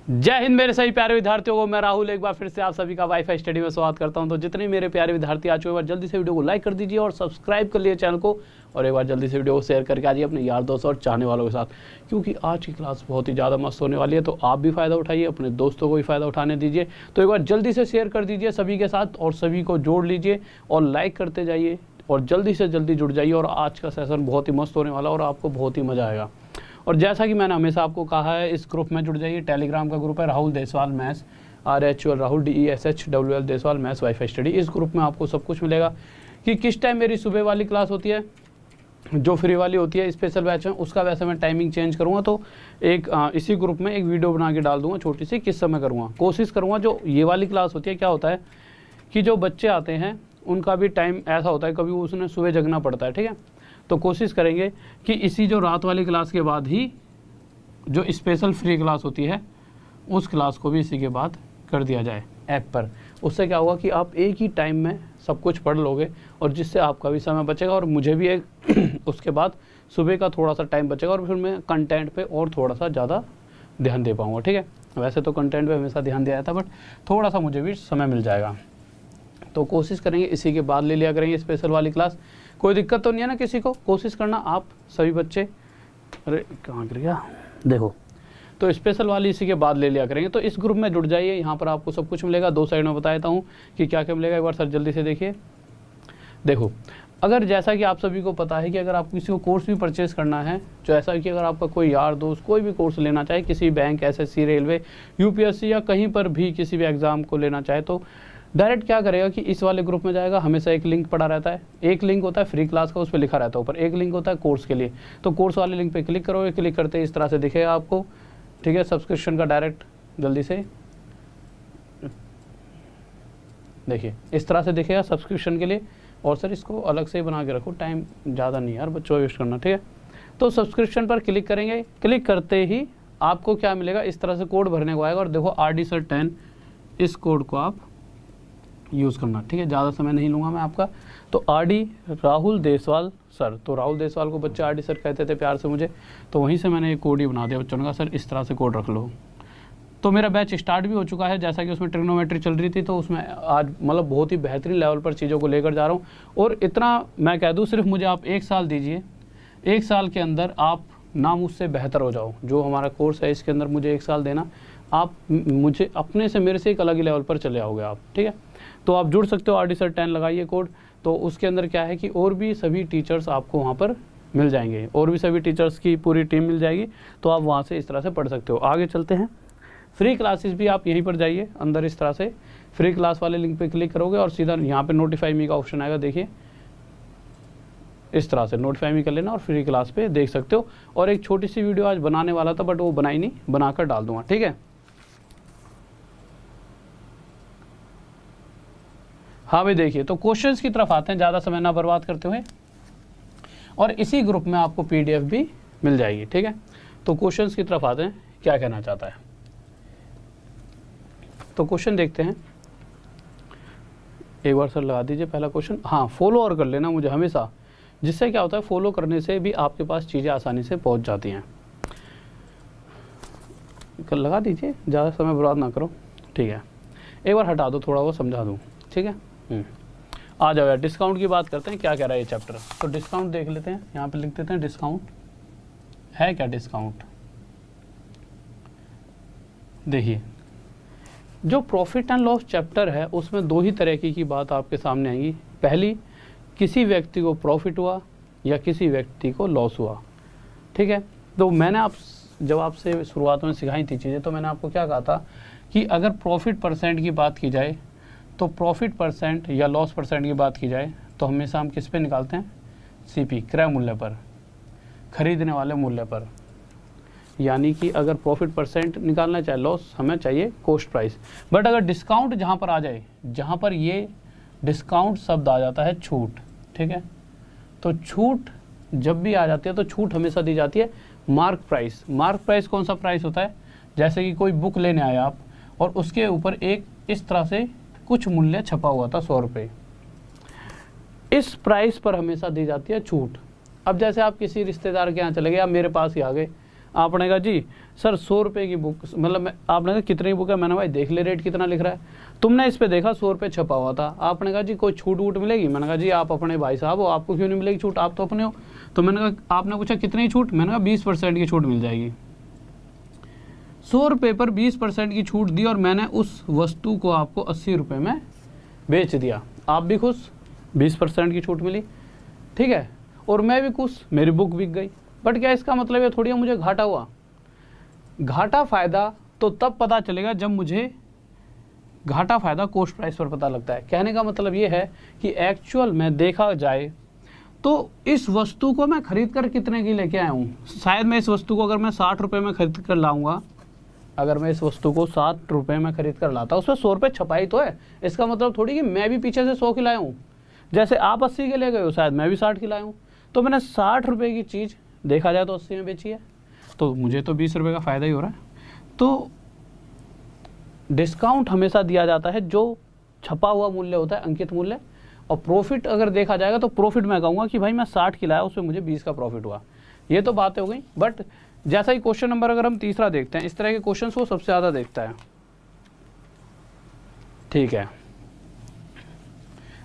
जय हिंद मेरे सभी प्यारे विद्यार्थियों को, मैं राहुल एक बार फिर से आप सभी का वाईफाई स्टडी में स्वागत करता हूं। तो जितने मेरे प्यारे विद्यार्थी आ चुके हैं, एक बार जल्दी से वीडियो को लाइक कर दीजिए और सब्सक्राइब कर लिए चैनल को, और एक बार जल्दी से वीडियो को शेयर करके आ जाइए अपने यार दोस्तों और चाहने वालों के साथ, क्योंकि आज की क्लास बहुत ही ज़्यादा मस्त होने वाली है। तो आप भी फ़ायदा उठाइए, अपने दोस्तों को भी फ़ायदा उठाने दीजिए। तो एक बार जल्दी से शेयर कर दीजिए सभी के साथ और सभी को जोड़ लीजिए और लाइक करते जाइए और जल्दी से जल्दी जुड़ जाइए। और आज का सेशन बहुत ही मस्त होने वाला और आपको बहुत ही मज़ा आएगा। और जैसा कि मैंने हमेशा आपको कहा है, इस ग्रुप में जुड़ जाइए। टेलीग्राम का ग्रुप है Rahul Deswal maths, RHUL Rahul DESHWL Deswal maths wifi study. इस ग्रुप में आपको सब कुछ मिलेगा कि किस टाइम मेरी सुबह वाली क्लास होती है, जो फ्री वाली होती है स्पेशल बैच में, उसका वैसे मैं टाइमिंग चेंज करूँगा। तो एक इसी ग्रुप में एक वीडियो बना के डाल दूँगा छोटी सी, किस समय करूँगा। कोशिश करूँगा जो ये वाली क्लास होती है, क्या होता है कि जो बच्चे आते हैं उनका भी टाइम ऐसा होता है, कभी उसने सुबह जगना पड़ता है, ठीक है। तो कोशिश करेंगे कि इसी जो रात वाली क्लास के बाद ही जो स्पेशल फ्री क्लास होती है उस क्लास को भी इसी के बाद कर दिया जाए ऐप पर। उससे क्या होगा कि आप एक ही टाइम में सब कुछ पढ़ लोगे और जिससे आपका भी समय बचेगा और मुझे भी एक उसके बाद सुबह का थोड़ा सा टाइम बचेगा और फिर मैं कंटेंट पे और थोड़ा सा ज़्यादा ध्यान दे पाऊँगा, ठीक है। वैसे तो कंटेंट पे हमेशा ध्यान दिया जाता है, बट थोड़ा सा मुझे भी समय मिल जाएगा। तो कोशिश करेंगे इसी के बाद ले लिया करेंगे स्पेशल वाली क्लास। कोई दिक्कत तो नहीं है ना किसी को? कोशिश करना आप सभी बच्चे। अरे कहाँ गिर गया, देखो। तो स्पेशल वाली इसी के बाद ले लिया करेंगे। तो इस ग्रुप में जुड़ जाइए, यहाँ पर आपको सब कुछ मिलेगा। दो साइड में बता देता हूँ कि क्या क्या मिलेगा, एक बार सर जल्दी से देखिए। देखो, अगर जैसा कि आप सभी को पता है कि अगर आप किसी को कोर्स भी परचेज़ करना है, जो ऐसा कि अगर आपका कोई यार दोस्त कोई भी कोर्स लेना चाहे, किसी बैंक, SSC, रेलवे, UPSC या कहीं पर भी किसी भी एग्ज़ाम को लेना चाहे, तो डायरेक्ट क्या करेगा कि इस वाले ग्रुप में जाएगा। हमेशा एक लिंक पड़ा रहता है, एक लिंक होता है फ्री क्लास का, उस पर लिखा रहता है ऊपर, एक लिंक होता है कोर्स के लिए। तो कोर्स वाले लिंक पे क्लिक करोगे, क्लिक करते ही इस तरह से दिखेगा आपको, ठीक है। सब्सक्रिप्शन का डायरेक्ट जल्दी से देखिए, इस तरह से दिखेगा सब्सक्रिप्शन के लिए। और सर इसको अलग से ही बना के रखो, टाइम ज़्यादा नहीं यार, बच्चों वेस्ट करना, ठीक है। तो सब्सक्रिप्शन पर क्लिक करेंगे, क्लिक करते ही आपको क्या मिलेगा, इस तरह से कोड भरने को आएगा। और देखो RD Sir 10, इस कोड को आप यूज़ करना, ठीक है। ज़्यादा समय नहीं लूँगा मैं आपका। तो RD राहुल देसवाल सर, तो राहुल देसवाल को बच्चे RD सर कहते थे प्यार से मुझे, तो वहीं से मैंने एक कोड ही बना दिया बच्चों ने कहा सर इस तरह से कोड रख लो। तो मेरा बैच स्टार्ट भी हो चुका है, जैसा कि उसमें ट्रिग्नोमेट्री चल रही थी, तो उसमें आज मतलब बहुत ही बेहतरीन लेवल पर चीज़ों को लेकर जा रहा हूँ। और इतना मैं कह दूँ, सिर्फ मुझे आप 1 साल दीजिए, 1 साल के अंदर आप ना मुझसे बेहतर हो जाओ। जो हमारा कोर्स है इसके अंदर मुझे 1 साल देना, आप मुझे अपने से मेरे से एक अलग ही लेवल पर चले आओगे आप, ठीक है। तो आप जुड़ सकते हो, RD Sir 10 लगाइए कोड। तो उसके अंदर क्या है कि और भी सभी टीचर्स आपको वहाँ पर मिल जाएंगे, और भी सभी टीचर्स की पूरी टीम मिल जाएगी। तो आप वहाँ से इस तरह से पढ़ सकते हो। आगे चलते हैं। फ्री क्लासेस भी आप यहीं पर जाइए अंदर, इस तरह से फ्री क्लास वाले लिंक पे क्लिक करोगे और सीधा यहाँ पे नोटिफाई मी का ऑप्शन आएगा, देखिए इस तरह से नोटिफाई मी कर लेना और फ्री क्लास पे देख सकते हो। और एक छोटी सी वीडियो आज बनाने वाला था, बट वो बनाई नहीं, बनाकर डाल दूंगा, ठीक है। हाँ भाई देखिए, तो क्वेश्चंस की तरफ आते हैं ज़्यादा समय ना बर्बाद करते हुए। और इसी ग्रुप में आपको PDF भी मिल जाएगी, ठीक है। तो क्वेश्चंस की तरफ आते हैं, क्या कहना चाहता है। तो क्वेश्चन देखते हैं, एक बार सर लगा दीजिए पहला क्वेश्चन। हाँ, फॉलो और कर लेना मुझे हमेशा, जिससे क्या होता है फॉलो करने से भी आपके पास चीज़ें आसानी से पहुंच जाती हैं। कल लगा दीजिए, ज़्यादा समय बर्बाद ना करो, ठीक है। एक बार हटा दो, थोड़ा वो समझा दूँ, ठीक है। आ जाओ यार, डिस्काउंट की बात करते हैं, क्या कह रहा है ये चैप्टर। तो डिस्काउंट देख लेते हैं, यहाँ पे लिख देते हैं डिस्काउंट है क्या। डिस्काउंट देखिए, जो प्रॉफिट एंड लॉस चैप्टर है उसमें 2 ही तरह की बात आपके सामने आएंगी। पहली, किसी व्यक्ति को प्रॉफिट हुआ या किसी व्यक्ति को लॉस हुआ, ठीक है। तो मैंने जब आपसे शुरुआत में सिखाई थी चीज़ें, तो मैंने आपको क्या कहा था कि अगर प्रॉफिट परसेंट की बात की जाए, तो प्रॉफिट परसेंट या लॉस परसेंट की बात की जाए, तो हमेशा हम किस पे निकालते हैं, CP, क्रय मूल्य पर, खरीदने वाले मूल्य पर। यानी कि अगर प्रॉफिट परसेंट निकालना चाहे लॉस, हमें चाहिए कॉस्ट प्राइस। बट अगर डिस्काउंट जहाँ पर आ जाए, जहाँ पर ये डिस्काउंट शब्द आ जाता है छूट, ठीक है। तो छूट जब भी आ जाती है तो छूट हमेशा दी जाती है मार्क प्राइस। मार्क प्राइस कौन सा प्राइस होता है, जैसे कि कोई बुक लेने आए आप और उसके ऊपर एक इस तरह से कुछ मूल्य छपा हुआ था 100 रुपये, इस प्राइस पर हमेशा दी जाती है छूट। अब जैसे आप किसी रिश्तेदार के यहाँ चले गए, आप मेरे पास ही आ गए, आपने कहा जी सर 100 रुपये की बुक, मतलब आपने कहा कितनी बुक है, मैंने भाई देख ले रेट कितना लिख रहा है। तुमने इस पे देखा 100 रुपये छपा हुआ था, आपने कहा जी कोई छूट वूट मिलेगी, मैंने कहा जी आप अपने भाई साहब हो, आपको क्यों नहीं मिलेगी छूट, आप तो अपने हो। तो मैंने कहा, आपने पूछा कितनी छूट, मैंने कहा 20% की छूट मिल जाएगी। 100 रुपये पर 20% की छूट दी और मैंने उस वस्तु को आपको 80 रुपये में बेच दिया। आप भी खुश, 20% की छूट मिली, ठीक है, और मैं भी खुश, मेरी बुक बिक गई। बट क्या इसका मतलब ये थोड़ी मुझे घाटा हुआ? घाटा फ़ायदा तो तब पता चलेगा जब मुझे घाटा फ़ायदा कॉस्ट प्राइस पर पता लगता है। कहने का मतलब ये है कि एक्चुअल में देखा जाए तो इस वस्तु को मैं खरीद कर कितने की लेके आया हूँ। शायद मैं इस वस्तु को अगर मैं 60 रुपये में खरीद कर लाऊंगा, अगर मैं इस वस्तु को 60 रुपये में खरीद कर लाता, उसमें 100 रुपये छपाई तो है, इसका मतलब थोड़ी कि मैं भी पीछे से 100 की लाया हूँ। जैसे आप 80 के ले गए हो, शायद मैं भी 60 की लाया हूँ, तो मैंने 60 रुपये की चीज़ देखा जाए तो 80 में बेची है, तो मुझे तो 20 रुपये का फ़ायदा ही हो रहा है। तो डिस्काउंट हमेशा दिया जाता है जो छपा हुआ मूल्य होता है, अंकित मूल्य। और प्रॉफिट अगर देखा जाएगा तो प्रॉफिट मैं कहूँगा कि भाई मैं 60 की लाया, उसमें मुझे 20 का प्रॉफिट हुआ। ये तो बातें हो गई। बट जैसा ही क्वेश्चन नंबर अगर हम तीसरा देखते हैं, इस तरह के क्वेश्चन को सबसे ज़्यादा देखता है, ठीक है।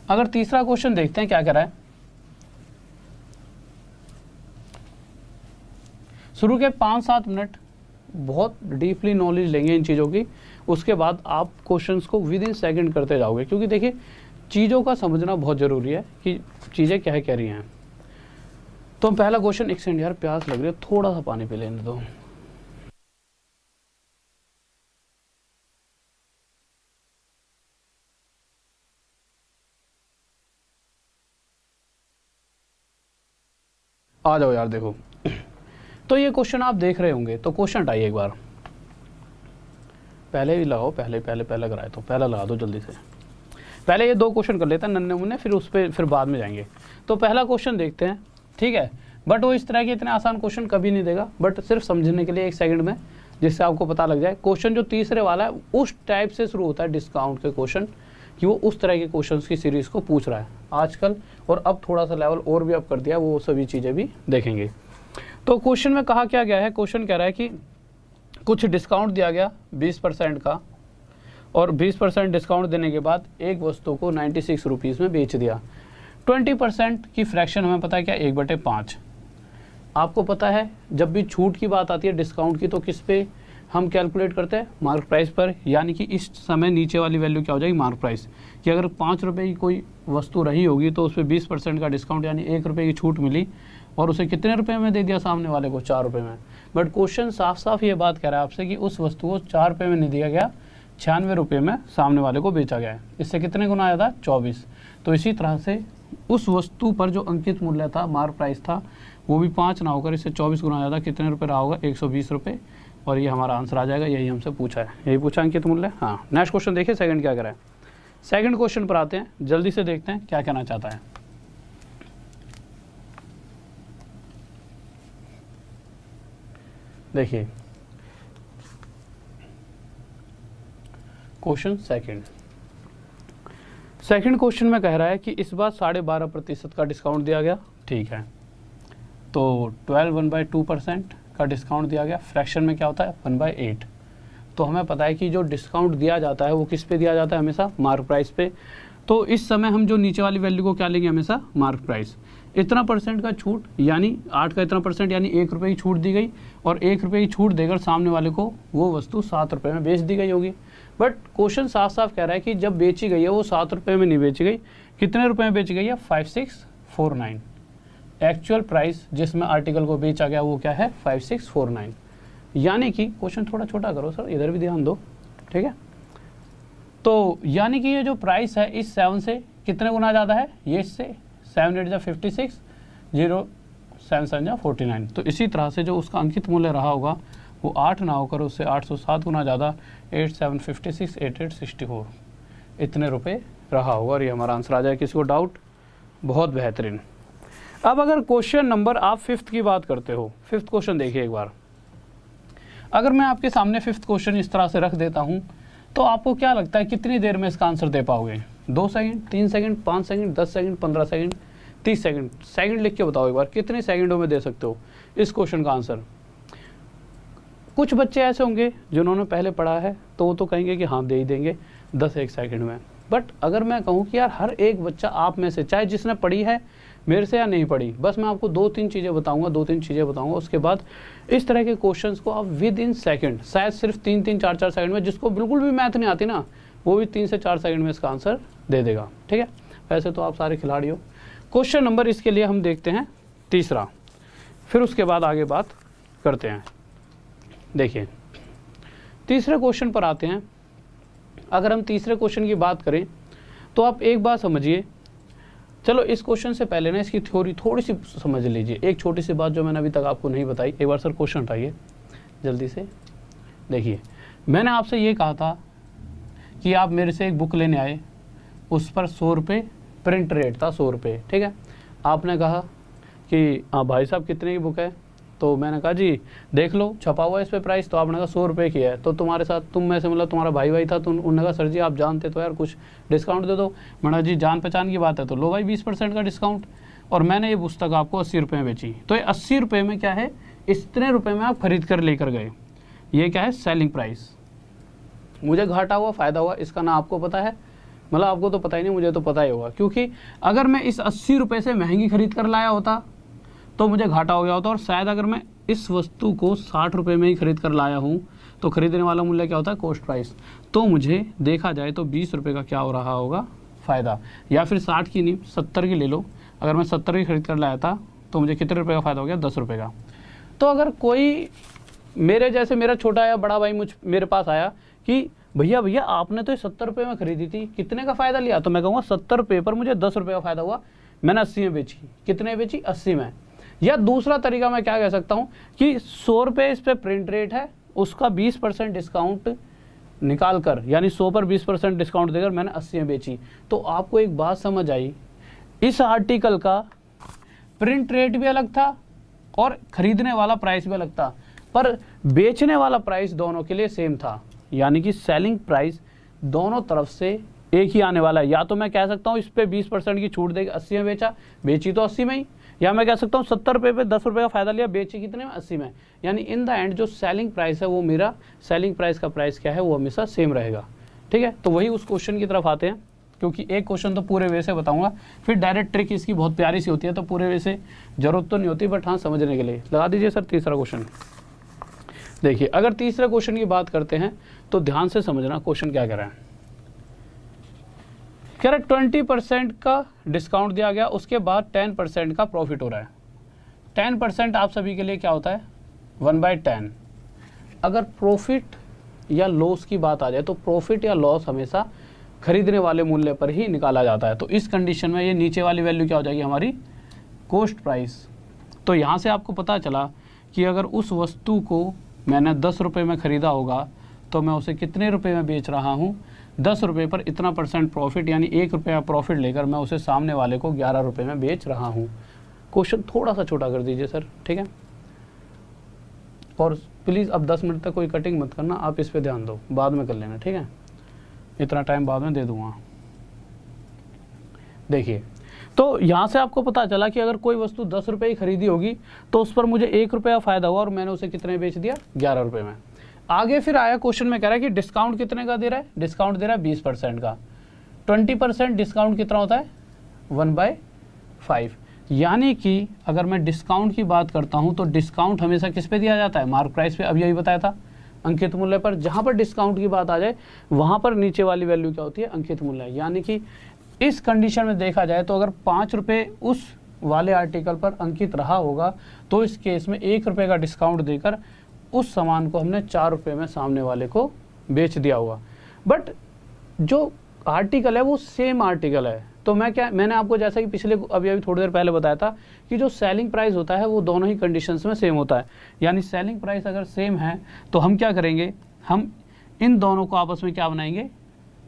अगर तीसरा क्वेश्चन देखते हैं क्या कह रहा है, शुरू के 5-7 मिनट बहुत डीपली नॉलेज लेंगे इन चीज़ों की, उसके बाद आप क्वेश्चंस को विद इन सेकंड करते जाओगे, क्योंकि देखिए चीज़ों का समझना बहुत ज़रूरी है कि चीज़ें क्या कह रही हैं। तो हम पहला क्वेश्चन, एक सेकंड यार प्यास लग रही है, थोड़ा सा पानी पी लेने दो। आ जाओ यार, देखो तो ये क्वेश्चन आप देख रहे होंगे, तो क्वेश्चन हटाइए एक बार, पहले भी लगाओ, पहले कराए तो पहला लगा दो जल्दी से। पहले ये 2 क्वेश्चन कर लेते हैं नन्हे मुन्ने, फिर उस पर फिर बाद में जाएंगे। तो पहला क्वेश्चन देखते हैं, ठीक है। बट वो इस तरह के इतने आसान क्वेश्चन कभी नहीं देगा, बट सिर्फ समझने के लिए 1 सेकंड में, जिससे आपको पता लग जाए। क्वेश्चन जो तीसरे वाला है उस टाइप से शुरू होता है डिस्काउंट के क्वेश्चन, कि वो उस तरह के क्वेश्चंस की सीरीज़ को पूछ रहा है आजकल, और अब थोड़ा सा लेवल और भी अप कर दिया, वो सभी चीज़ें भी देखेंगे। तो क्वेश्चन में कहा क्या गया है, क्वेश्चन कह रहा है कि कुछ डिस्काउंट दिया गया 20% का, और 20% डिस्काउंट देने के बाद एक वस्तु को 96 रुपीज़ में बेच दिया। 20% की फ्रैक्शन हमें पता है क्या, 1/5। आपको पता है जब भी छूट की बात आती है डिस्काउंट की, तो किस पे हम कैलकुलेट करते हैं, मार्क प्राइस पर। यानी कि इस समय नीचे वाली वैल्यू क्या हो जाएगी, मार्क प्राइस, कि अगर 5 रुपये की कोई वस्तु रही होगी तो उस पर 20% का डिस्काउंट यानी 1 रुपये की छूट मिली, और उसे कितने रुपए में दे दिया सामने वाले को, 4 रुपये में। बट क्वेश्चन साफ साफ ये बात कह रहा है आपसे कि उस वस्तु को 4 रुपये में नहीं दिया गया, 96 रुपये में सामने वाले को बेचा गया है। इससे कितने गुना आया था, 24। तो इसी तरह से उस वस्तु पर जो अंकित मूल्य था, मार्क प्राइस था, वो भी 5 ना होकर इससे 24 गुना ज़्यादा कितने रुपये रहा होगा, 120 रुपये। और ये हमारा आंसर आ जाएगा, यही हमसे पूछा है, यही पूछा अंकित मूल्य। हाँ, नेक्स्ट क्वेश्चन देखिए, सेकंड क्या करा है। सेकंड क्वेश्चन पर आते हैं, जल्दी से देखते हैं क्या कहना चाहता है। देखिए क्वेश्चन सेकंड क्वेश्चन में कह रहा है कि इस बार 12.5% का डिस्काउंट दिया गया, ठीक है। तो 1/2% का डिस्काउंट दिया गया, फ्रैक्शन में क्या होता है, 1/8। तो हमें पता है कि जो डिस्काउंट दिया जाता है वो किस पे दिया जाता है, हमेशा मार्क प्राइस पे। तो इस समय हम जो नीचे वाली वैल्यू को क्या लेंगे, हमेशा मार्क प्राइस। इतना परसेंट का छूट यानी 8 का इतना परसेंट यानी 1 रुपये की छूट दी गई, और 1 रुपये की छूट देकर सामने वाले को वो वस्तु 7 रुपये में बेच दी गई होगी। बट क्वेश्चन साफ साफ कह रहा है कि जब बेची गई है वो 7 रुपये में नहीं बेची गई, कितने रुपये में बेची गई है, 5649। एक्चुअल प्राइस जिसमें आर्टिकल को बेचा गया वो क्या है, 5649। यानी कि क्वेश्चन थोड़ा छोटा करो सर, इधर भी ध्यान दो, ठीक है। तो यानी कि ये जो प्राइस है इस 7 से कितने गुना ज़्यादा है, ये इससे 7 8 जा 56, 0 7 7 जा 49। तो इसी तरह से जो उसका अंकित मूल्य रहा होगा वो 8 ना होकर उससे 807 गुना ज़्यादा 8 7 56 8 8 64 इतने रुपए रहा होगा, और ये हमारा आंसर आ जाए। किसी को डाउट, बहुत बेहतरीन। अब अगर क्वेश्चन नंबर आप 5th की बात करते हो, 5th क्वेश्चन देखिए एक बार। अगर मैं आपके सामने 5th क्वेश्चन इस तरह से रख देता हूँ तो आपको क्या लगता है कितनी देर में इसका आंसर दे पाओगे, 2 second, 3 second, 5 second, 10 second, 15 second, 30 second. Second लिख के बताओ एक बार, कितने सेकंडों में दे सकते हो इस क्वेश्चन का आंसर। कुछ बच्चे ऐसे होंगे जिन्होंने पहले पढ़ा है तो वो तो कहेंगे कि हाँ दे ही देंगे 10-1 सेकंड में। बट अगर मैं कहूँ कि यार हर एक बच्चा आप में से, चाहे जिसने पढ़ी है मेरे से या नहीं पढ़ी, बस मैं आपको 2-3 चीज़ें बताऊंगा, उसके बाद इस तरह के क्वेश्चंस को आप विद इन सेकंड, शायद सिर्फ 3-3, 4-4 सेकंड में, जिसको बिल्कुल भी मैथ नहीं आती ना वो भी 3 से 4 सेकंड में इसका आंसर दे देगा। ठीक है, वैसे तो आप सारे खिलाड़ी हो। क्वेश्चन नंबर इसके लिए हम देखते हैं तीसरा, फिर उसके बाद आगे बात करते हैं। देखिए तीसरे क्वेश्चन पर आते हैं। अगर हम तीसरे क्वेश्चन की बात करें तो आप एक बात समझिए, चलो इस क्वेश्चन से पहले ना इसकी थ्योरी थोड़ी सी समझ लीजिए। एक छोटी सी बात जो मैंने अभी तक आपको नहीं बताई, एक बार सर क्वेश्चन उठाइए जल्दी से। देखिए मैंने आपसे ये कहा था कि आप मेरे से एक बुक लेने आए, उस पर 100 रुपये प्रिंट रेट था, 100 रुपये। ठीक है, आपने कहा कि हाँ भाई साहब कितने की बुक है, तो मैंने कहा जी देख लो छपा हुआ है इस पे प्राइस, तो आपने कहा 100 रुपये की है। तो तुम्हारे साथ, तुम में से मतलब तुम्हारा भाई था, तो उन्होंने कहा सर जी आप जानते तो यार कुछ डिस्काउंट दे दो। मैंने जी जान पहचान की बात है तो लो भाई 20% का डिस्काउंट। और मैंने ये पुस्तक आपको 80 रुपये में बेची, तो ये 80 रुपये में क्या है, इतने रुपये में आप खरीद कर लेकर गए, ये क्या है सेलिंग प्राइस। मुझे घाटा हुआ फ़ायदा हुआ इसका ना आपको पता है, मतलब आपको तो पता ही नहीं, मुझे तो पता ही होगा, क्योंकि अगर मैं इस 80 रुपये से महंगी खरीद कर लाया होता तो मुझे घाटा हो गया होता। और शायद अगर मैं इस वस्तु को 60 रुपये में ही खरीद कर लाया हूँ तो खरीदने वाला मूल्य क्या होता है, कॉस्ट प्राइस। तो मुझे देखा जाए तो 20 रुपये का क्या हो रहा होगा, फ़ायदा। या फिर 60 की नहीं 70 की ले लो, अगर मैं 70 की खरीद कर लाया था तो मुझे कितने रुपये का फ़ायदा हो गया, 10 रुपये का। तो अगर कोई मेरे जैसे, मेरा छोटा या बड़ा भाई मेरे पास आया कि भैया आपने तो 70 रुपये में खरीदी थी, कितने का फ़ायदा लिया, तो मैं कहूँगा 70 रुपये पर मुझे 10 रुपये का फ़ायदा हुआ, मैंने 80 में बेची। कितने बेची, 80 में। या दूसरा तरीका मैं क्या कह सकता हूँ कि 100 रुपये इस पर प्रिंट रेट है, उसका 20% डिस्काउंट निकाल कर, यानी 100 पर 20% डिस्काउंट देकर मैंने 80 में बेची। तो आपको एक बात समझ आई, इस आर्टिकल का प्रिंट रेट भी अलग था और खरीदने वाला प्राइस भी अलग था, पर बेचने वाला प्राइस दोनों के लिए सेम था। यानी कि सेलिंग प्राइस दोनों तरफ से एक ही आने वाला है। या तो मैं कह सकता हूँ इस पे 20% की छूट देकर 80 में बेची तो 80 में ही, या मैं कह सकता हूँ 70 रुपये पे 10 रुपये का फ़ायदा लिया, बेची कितने में, 80 में। यानी इन द एंड जो सेलिंग प्राइस है वो मेरा सेलिंग प्राइस का प्राइस क्या है, वो हमेशा सेम रहेगा। ठीक है, तो वही उस क्वेश्चन की तरफ आते हैं, क्योंकि एक क्वेश्चन तो पूरे वे से बताऊंगा, फिर डायरेक्ट ट्रिक इसकी बहुत प्यारी सी होती है, तो पूरे वे से जरूरत तो नहीं होती, बट हाँ समझने के लिए। लगा दीजिए सर तीसरा क्वेश्चन। देखिए अगर तीसरे क्वेश्चन की बात करते हैं तो ध्यान से समझना क्वेश्चन क्या कह रहा है। कह रहा है 20% का डिस्काउंट दिया गया, उसके बाद 10% का प्रॉफिट हो रहा है। 10% आप सभी के लिए क्या होता है, 1/10। अगर प्रॉफिट या लॉस की बात आ जाए तो प्रॉफिट या लॉस हमेशा खरीदने वाले मूल्य पर ही निकाला जाता है। तो इस कंडीशन में ये नीचे वाली वैल्यू क्या हो जाएगी, हमारी कॉस्ट प्राइस। तो यहाँ से आपको पता चला कि अगर उस वस्तु को मैंने 10 रुपये में ख़रीदा होगा तो मैं उसे कितने रुपए में बेच रहा हूँ, 10 रुपये पर इतना % प्रॉफिट, यानी 1 रुपया प्रॉफिट लेकर मैं उसे सामने वाले को 11 रुपये में बेच रहा हूँ। क्वेश्चन थोड़ा सा छोटा कर दीजिए सर, ठीक है। और प्लीज़ अब 10 मिनट तक कोई कटिंग मत करना, आप इस पे ध्यान दो, बाद में कर लेना, ठीक है। इतना टाइम बाद में दे दूँगा। देखिए तो यहाँ से आपको पता चला कि अगर कोई वस्तु 10 रुपये की खरीदी होगी तो उस पर मुझे 1 रुपया फ़ायदा हुआ और मैंने उसे कितने बेच दिया, 11 रुपये में। आगे फिर आया क्वेश्चन में, कह रहा है कि डिस्काउंट कितने का दे रहा है, डिस्काउंट दे रहा है 20% का। 20% डिस्काउंट कितना होता है, 1/5। यानी कि अगर मैं डिस्काउंट की बात करता हूँ तो डिस्काउंट हमेशा किस पे दिया जाता है, मार्क प्राइस पे। अब यही बताया था, अंकित मूल्य पर। जहाँ पर डिस्काउंट की बात आ जाए वहाँ पर नीचे वाली वैल्यू क्या होती है, अंकित मूल्य। यानी कि इस कंडीशन में देखा जाए तो अगर 5 रुपये उस वाले आर्टिकल पर अंकित रहा होगा तो इस केस में 1 रुपये का डिस्काउंट देकर उस सामान को हमने 4 रुपये में सामने वाले को बेच दिया होगा। बट जो आर्टिकल है वो सेम आर्टिकल है। तो मैंने आपको जैसा कि पिछले अभी थोड़ी देर पहले बताया था कि जो सेलिंग प्राइस होता है वो दोनों ही कंडीशंस में सेम होता है। यानी सेलिंग प्राइस अगर सेम है तो हम क्या करेंगे, हम इन दोनों को आपस में क्या बनाएंगे,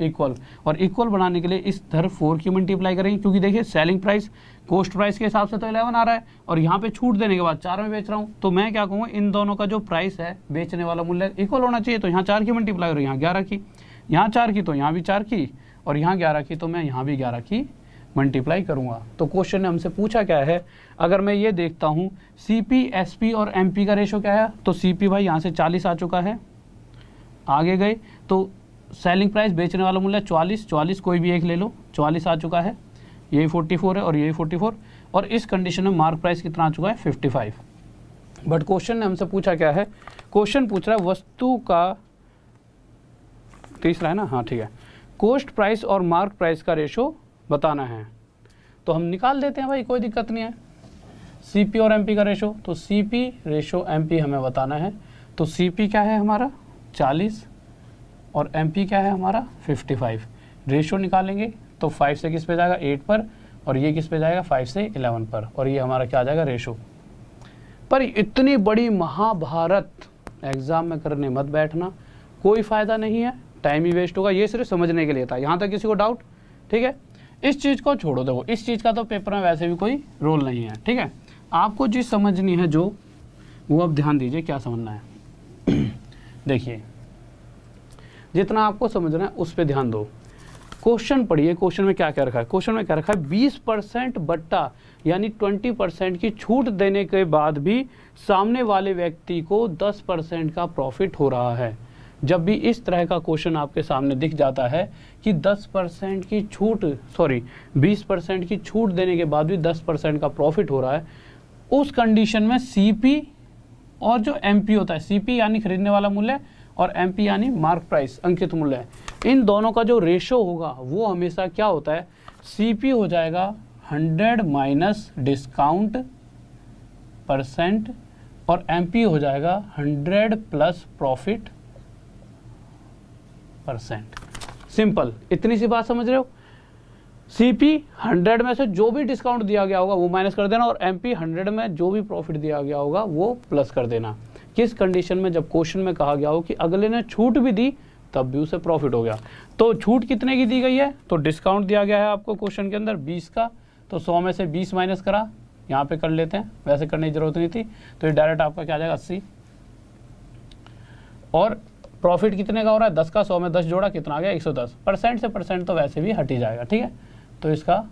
इक्वल। और इक्वल बनाने के लिए इस तरह 4 की मल्टीप्लाई करेंगे, क्योंकि देखिए सेलिंग प्राइस कॉस्ट प्राइस के हिसाब से तो 11 आ रहा है और यहाँ पे छूट देने के बाद 4 में बेच रहा हूँ। तो मैं क्या कहूँगा, इन दोनों का जो प्राइस है बेचने वाला मूल्य इक्वल होना चाहिए। तो यहाँ 4 की मल्टीप्लाई और यहाँ 11 की, यहाँ 4 की तो यहाँ भी 4 की, और यहाँ 11 की तो मैं यहाँ भी 11 की मल्टीप्लाई करूँगा। तो क्वेश्चन ने हमसे पूछा क्या है, अगर मैं ये देखता हूँ CP, SP और MP का रेशो क्या है, तो CP भाई यहाँ से 40 आ चुका है, आगे गए तो सेलिंग प्राइस बेचने वाला मूल्य 44 कोई भी एक ले लो, 44 आ चुका है, यही 44 है और यही 44, और इस कंडीशन में मार्क प्राइस कितना आ चुका है 55। बट क्वेश्चन ने हमसे पूछा क्या है, क्वेश्चन पूछ रहा है वस्तु का, तीसरा है ना, हाँ ठीक है, कॉस्ट प्राइस और मार्क प्राइस का रेशो बताना है। तो हम निकाल देते हैं भाई, कोई दिक्कत नहीं है। CP और MP का रेशो, तो CP रेशो MP हमें बताना है। तो CP क्या है हमारा 40 और MP क्या है हमारा 55। रेशो निकालेंगे तो 5 से किस पे जाएगा 8 पर, और ये किस पे जाएगा 5 से 11 पर, और ये हमारा क्या आ जाएगा रेशो। पर इतनी बड़ी महाभारत एग्जाम में करने मत बैठना, कोई फ़ायदा नहीं है, टाइम ही वेस्ट होगा। ये सिर्फ समझने के लिए था, यहाँ तक किसी को डाउट? ठीक है, इस चीज़ को छोड़ो, देखो इस चीज़ का तो पेपर में वैसे भी कोई रोल नहीं है। ठीक है, आपको चीज़ समझनी है जो, वो अब ध्यान दीजिए क्या समझना है। देखिए जितना आपको समझना है उस पर ध्यान दो। क्वेश्चन पढ़िए, क्वेश्चन में क्या क्या रखा है, क्वेश्चन में क्या रखा है 20% बट्टा यानी 20% की छूट देने के बाद भी सामने वाले व्यक्ति को 10% का प्रॉफिट हो रहा है। जब भी इस तरह का क्वेश्चन आपके सामने दिख जाता है कि 10% की छूट, 20% की छूट देने के बाद भी 10% का प्रॉफिट हो रहा है, उस कंडीशन में CP और जो MP होता है, CP यानी खरीदने वाला मूल्य और MP यानी मार्क प्राइस अंकित मूल्य, इन दोनों का जो रेशो होगा वो हमेशा क्या होता है, CP हो जाएगा 100 माइनस डिस्काउंट परसेंट और MP हो जाएगा 100 प्लस प्रॉफिट परसेंट। सिंपल, इतनी सी बात समझ रहे हो। CP 100 में से जो भी डिस्काउंट दिया गया होगा वो माइनस कर देना, और MP 100 में जो भी प्रॉफिट दिया गया होगा वो प्लस कर देना। किस कंडीशन में, जब क्वेश्चन में कहा गया हो कि अगले ने छूट भी दी तब भी उसे प्रॉफिट हो गया। तो छूट कितने की दी गई है, तो डिस्काउंट दिया गया है आपको क्वेश्चन के अंदर 20 का, तो 100 में से 20 माइनस करा, यहाँ पे कर लेते हैं, वैसे करने की जरूरत नहीं थी, तो ये डायरेक्ट आपका क्या आ जाएगा 80। और प्रॉफिट कितने का हो रहा है 10 का, 100 में 10 जोड़ा कितना आ गया 110। परसेंट से परसेंट तो वैसे भी हट ही जाएगा। ठीक है, तो इसका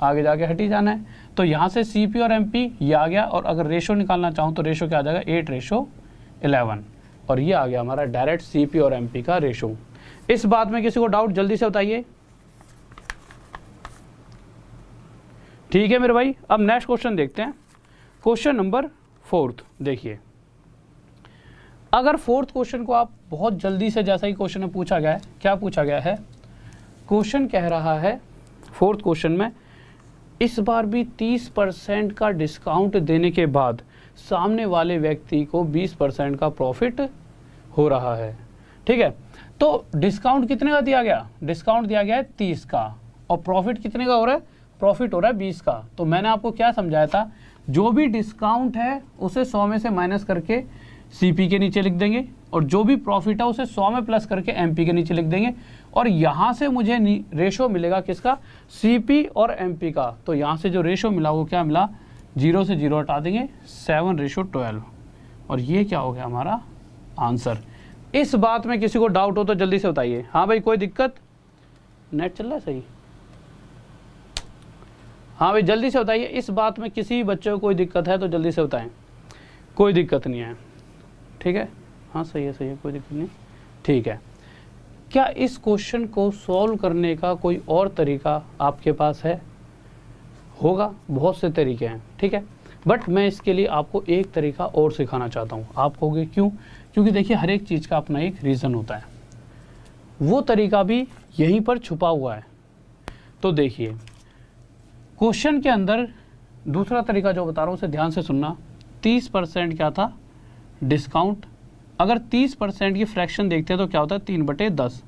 आगे जाके हट ही जाना है। तो यहाँ से CP और MP ये आ गया, और अगर रेशो निकालना चाहूँ तो रेशो क्या आ जाएगा 8:11, और ये आ गया हमारा डायरेक्ट CP और MP का रेशो। इस बात में किसी को डाउट जल्दी से बताइए। ठीक है मेरे भाई, अब नेक्स्ट क्वेश्चन देखते हैं, क्वेश्चन नंबर 4। देखिए अगर 4th क्वेश्चन को आप बहुत जल्दी से, जैसा ही क्वेश्चन में पूछा गया है, क्या पूछा गया है, क्वेश्चन कह रहा है 4th क्वेश्चन में इस बार भी 30% का डिस्काउंट देने के बाद सामने वाले व्यक्ति को 20% का प्रॉफिट हो रहा है। ठीक है, तो डिस्काउंट कितने का दिया गया, डिस्काउंट दिया गया है 30 का, और प्रॉफिट कितने का हो रहा है, प्रॉफिट हो रहा है 20 का। तो मैंने आपको क्या समझाया था, जो भी डिस्काउंट है उसे 100 में से माइनस करके CP के नीचे लिख देंगे, और जो भी प्रॉफिट है उसे 100 में प्लस करके MP के नीचे लिख देंगे, और यहाँ से मुझे रेशो मिलेगा किसका, CP और MP का। तो यहाँ से जो रेशो मिला वो क्या मिला, 0 से 0 हटा देंगे, 7:12, और ये क्या हो गया हमारा आंसर। इस बात में किसी को डाउट हो तो जल्दी से बताइए। हाँ भाई, कोई दिक्कत, नेट चल रहा है सही? हाँ भाई जल्दी से बताइए, इस बात में किसी बच्चे को कोई दिक्कत है तो जल्दी से बताएं। कोई दिक्कत नहीं है, ठीक है, हाँ सही है, कोई दिक्कत नहीं, ठीक है। क्या इस क्वेश्चन को सॉल्व करने का कोई और तरीका आपके पास है? होगा, बहुत से तरीके हैं, ठीक है, बट मैं इसके लिए आपको एक तरीका और सिखाना चाहता हूँ। आप कहोगे क्यों? क्योंकि देखिए हर एक चीज़ का अपना एक रीज़न होता है, वो तरीका भी यहीं पर छुपा हुआ है। तो देखिए क्वेश्चन के अंदर दूसरा तरीका जो बता रहा हूँ उसे ध्यान से सुनना। 30% क्या था, डिस्काउंट। अगर 30% की फ्रैक्शन देखते हैं तो क्या होता है 3/10।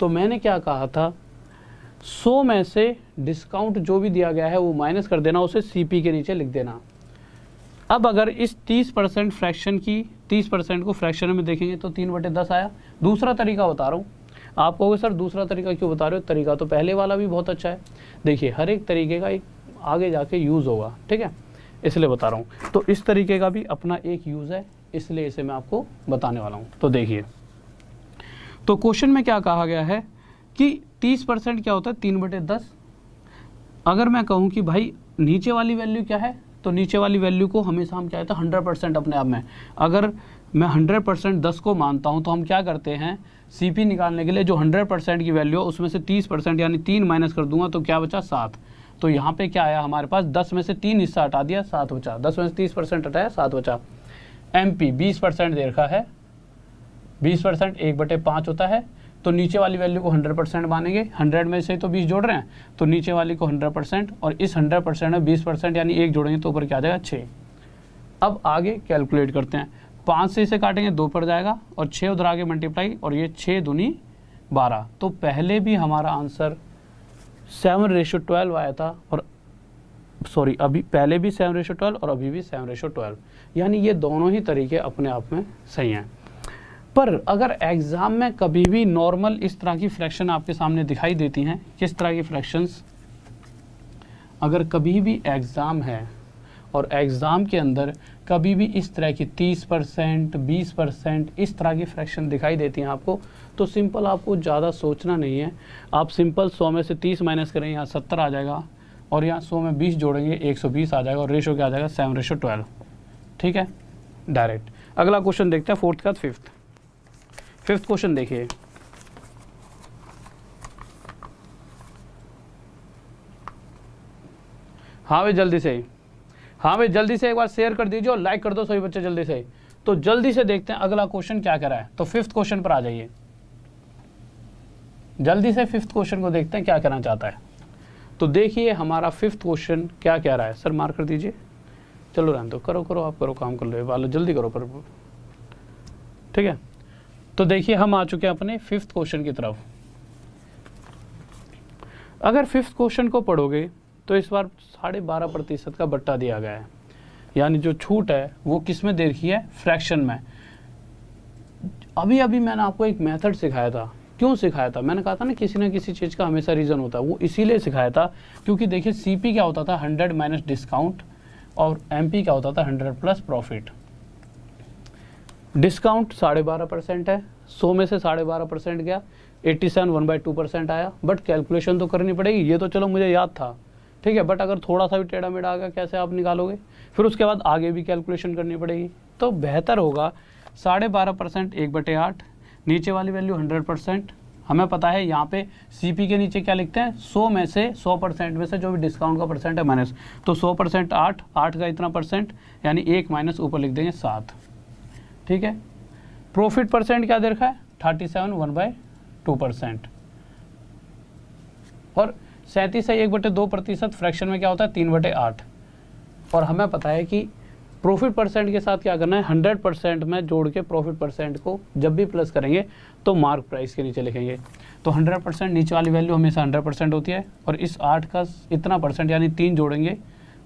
तो मैंने क्या कहा था, 100 में से डिस्काउंट जो भी दिया गया है वो माइनस कर देना, उसे CP के नीचे लिख देना। अब अगर इस 30% फ्रैक्शन की 30% को फ्रैक्शन में देखेंगे तो 3/10 आया। दूसरा तरीका बता रहा हूँ, आप कहोगे सर दूसरा तरीका क्यों बता रहे हो, तरीका तो पहले वाला भी बहुत अच्छा है। देखिए हर एक तरीके का एक आगे जाके यूज़ होगा, ठीक है, इसलिए बता रहा हूँ। तो इस तरीके का भी अपना एक यूज़ है, इसलिए इसे मैं आपको बताने वाला हूँ। तो देखिए, तो क्वेश्चन में क्या कहा गया है कि 30% क्या होता है 3/10। अगर मैं कहूँ कि भाई नीचे वाली वैल्यू क्या है, तो नीचे वाली वैल्यू को हमेशा हम क्या कहते हैं 100% अपने आप में। अगर मैं 100% 10 को मानता हूँ तो हम क्या करते हैं CP निकालने के लिए जो 100% की वैल्यू है उसमें से 30% यानी 3 माइनस कर दूंगा तो क्या बचा 7। तो यहाँ पे क्या आया हमारे पास 10 में से 3 हिस्सा हटा दिया 7 बचा, 10 में से 30% हटाया 7 बचा। MP 20% दे रखा है, 20% 1/5 होता है, तो नीचे वाली वैल्यू को 100% मानेंगे, 100 में से तो 20 जोड़ रहे हैं तो नीचे वाली को 100% और इस 100% में 20% यानी 1 जोड़ेंगे तो ऊपर क्या आ जाएगा 6। अब आगे कैलकुलेट करते हैं, 5 से इसे काटेंगे 2 पर जाएगा और 6 उधर आगे मल्टीप्लाई और ये 6 दूनी 12। तो पहले भी हमारा आंसर 7:12 आया था और सॉरी अभी पहले भी 7:12 और अभी भी 7:12, यानी ये दोनों ही तरीके अपने आप में सही हैं। पर अगर एग्ज़ाम में कभी भी नॉर्मल इस तरह की फ्रैक्शन आपके सामने दिखाई देती हैं, किस तरह की फ्रैक्शंस, अगर कभी भी एग्ज़ाम है और एग्ज़ाम के अंदर कभी भी इस तरह की 30%, 20% इस तरह की फ्रैक्शन दिखाई देती हैं आपको, तो सिंपल आपको ज़्यादा सोचना नहीं है। आप सिंपल 100 में से 30 माइनस करें, यहाँ 70 आ जाएगा और यहाँ 100 में 20 जोड़ेंगे 120 आ जाएगा और रेशो क्या आ जाएगा 7:12। ठीक है, डायरेक्ट। अगला क्वेश्चन देखते हैं, फोर्थ का फिफ्थ क्वेश्चन देखिए। हाँ भाई जल्दी से, हाँ भाई जल्दी से एक बार शेयर कर दीजिए और लाइक कर दो सभी बच्चे जल्दी से। तो जल्दी से देखते हैं अगला क्वेश्चन क्या कह रहा है। तो फिफ्थ क्वेश्चन पर आ जाइए, जल्दी से फिफ्थ क्वेश्चन को देखते हैं क्या कहना चाहता है। तो देखिए हमारा फिफ्थ क्वेश्चन क्या कह रहा है। सर मार्क कर दीजिए, चलो रहने दो, करो आप करो, काम कर लो वालो, जल्दी करो पर। ठीक है, तो देखिए हम आ चुके हैं अपने फिफ्थ क्वेश्चन की तरफ। अगर फिफ्थ क्वेश्चन को पढ़ोगे तो इस बार 12.5% का बट्टा दिया गया है, यानी जो छूट है वो किस में दे रखी है, फ्रैक्शन में। अभी मैंने आपको एक मेथड सिखाया था। क्यों सिखाया था, मैंने कहा था ना किसी न किसी चीज़ का हमेशा रीज़न होता है, वो इसीलिए सिखाया था क्योंकि देखिए CP क्या होता था 100 माइनस डिस्काउंट और MP क्या होता था 100 प्लस प्रॉफिट। डिस्काउंट 12.5% है, 100 में से 12.5% गया, 87 1/2% आया। बट कैलकुलेशन तो करनी पड़ेगी, ये तो चलो मुझे याद था, ठीक है, बट अगर थोड़ा सा भी टेढ़ा मेढ़ा आ गया कैसे आप निकालोगे, फिर उसके बाद आगे भी कैलकुलेशन करनी पड़ेगी। तो बेहतर होगा 12.5% 1/8, नीचे वाली वैल्यू 100%। हमें पता है यहाँ पे CP के नीचे क्या लिखते हैं, 100 में से 100% में से जो भी डिस्काउंट का परसेंट है माइनस, तो 100% 8 का इतना परसेंट यानी 1 माइनस ऊपर लिख देंगे 7। ठीक है, प्रॉफिट परसेंट क्या दे रखा है 37 1/2% और 37 से 1/2% फ्रैक्शन में क्या होता है 3/8। और हमें पता है कि प्रॉफिट परसेंट के साथ क्या करना है, 100% में जोड़ के प्रॉफिट परसेंट को जब भी प्लस करेंगे तो मार्क प्राइस के नीचे लिखेंगे। तो 100% नीचे वाली वैल्यू हमेशा 100% होती है और इस 8 का इतना परसेंट यानी 3 जोड़ेंगे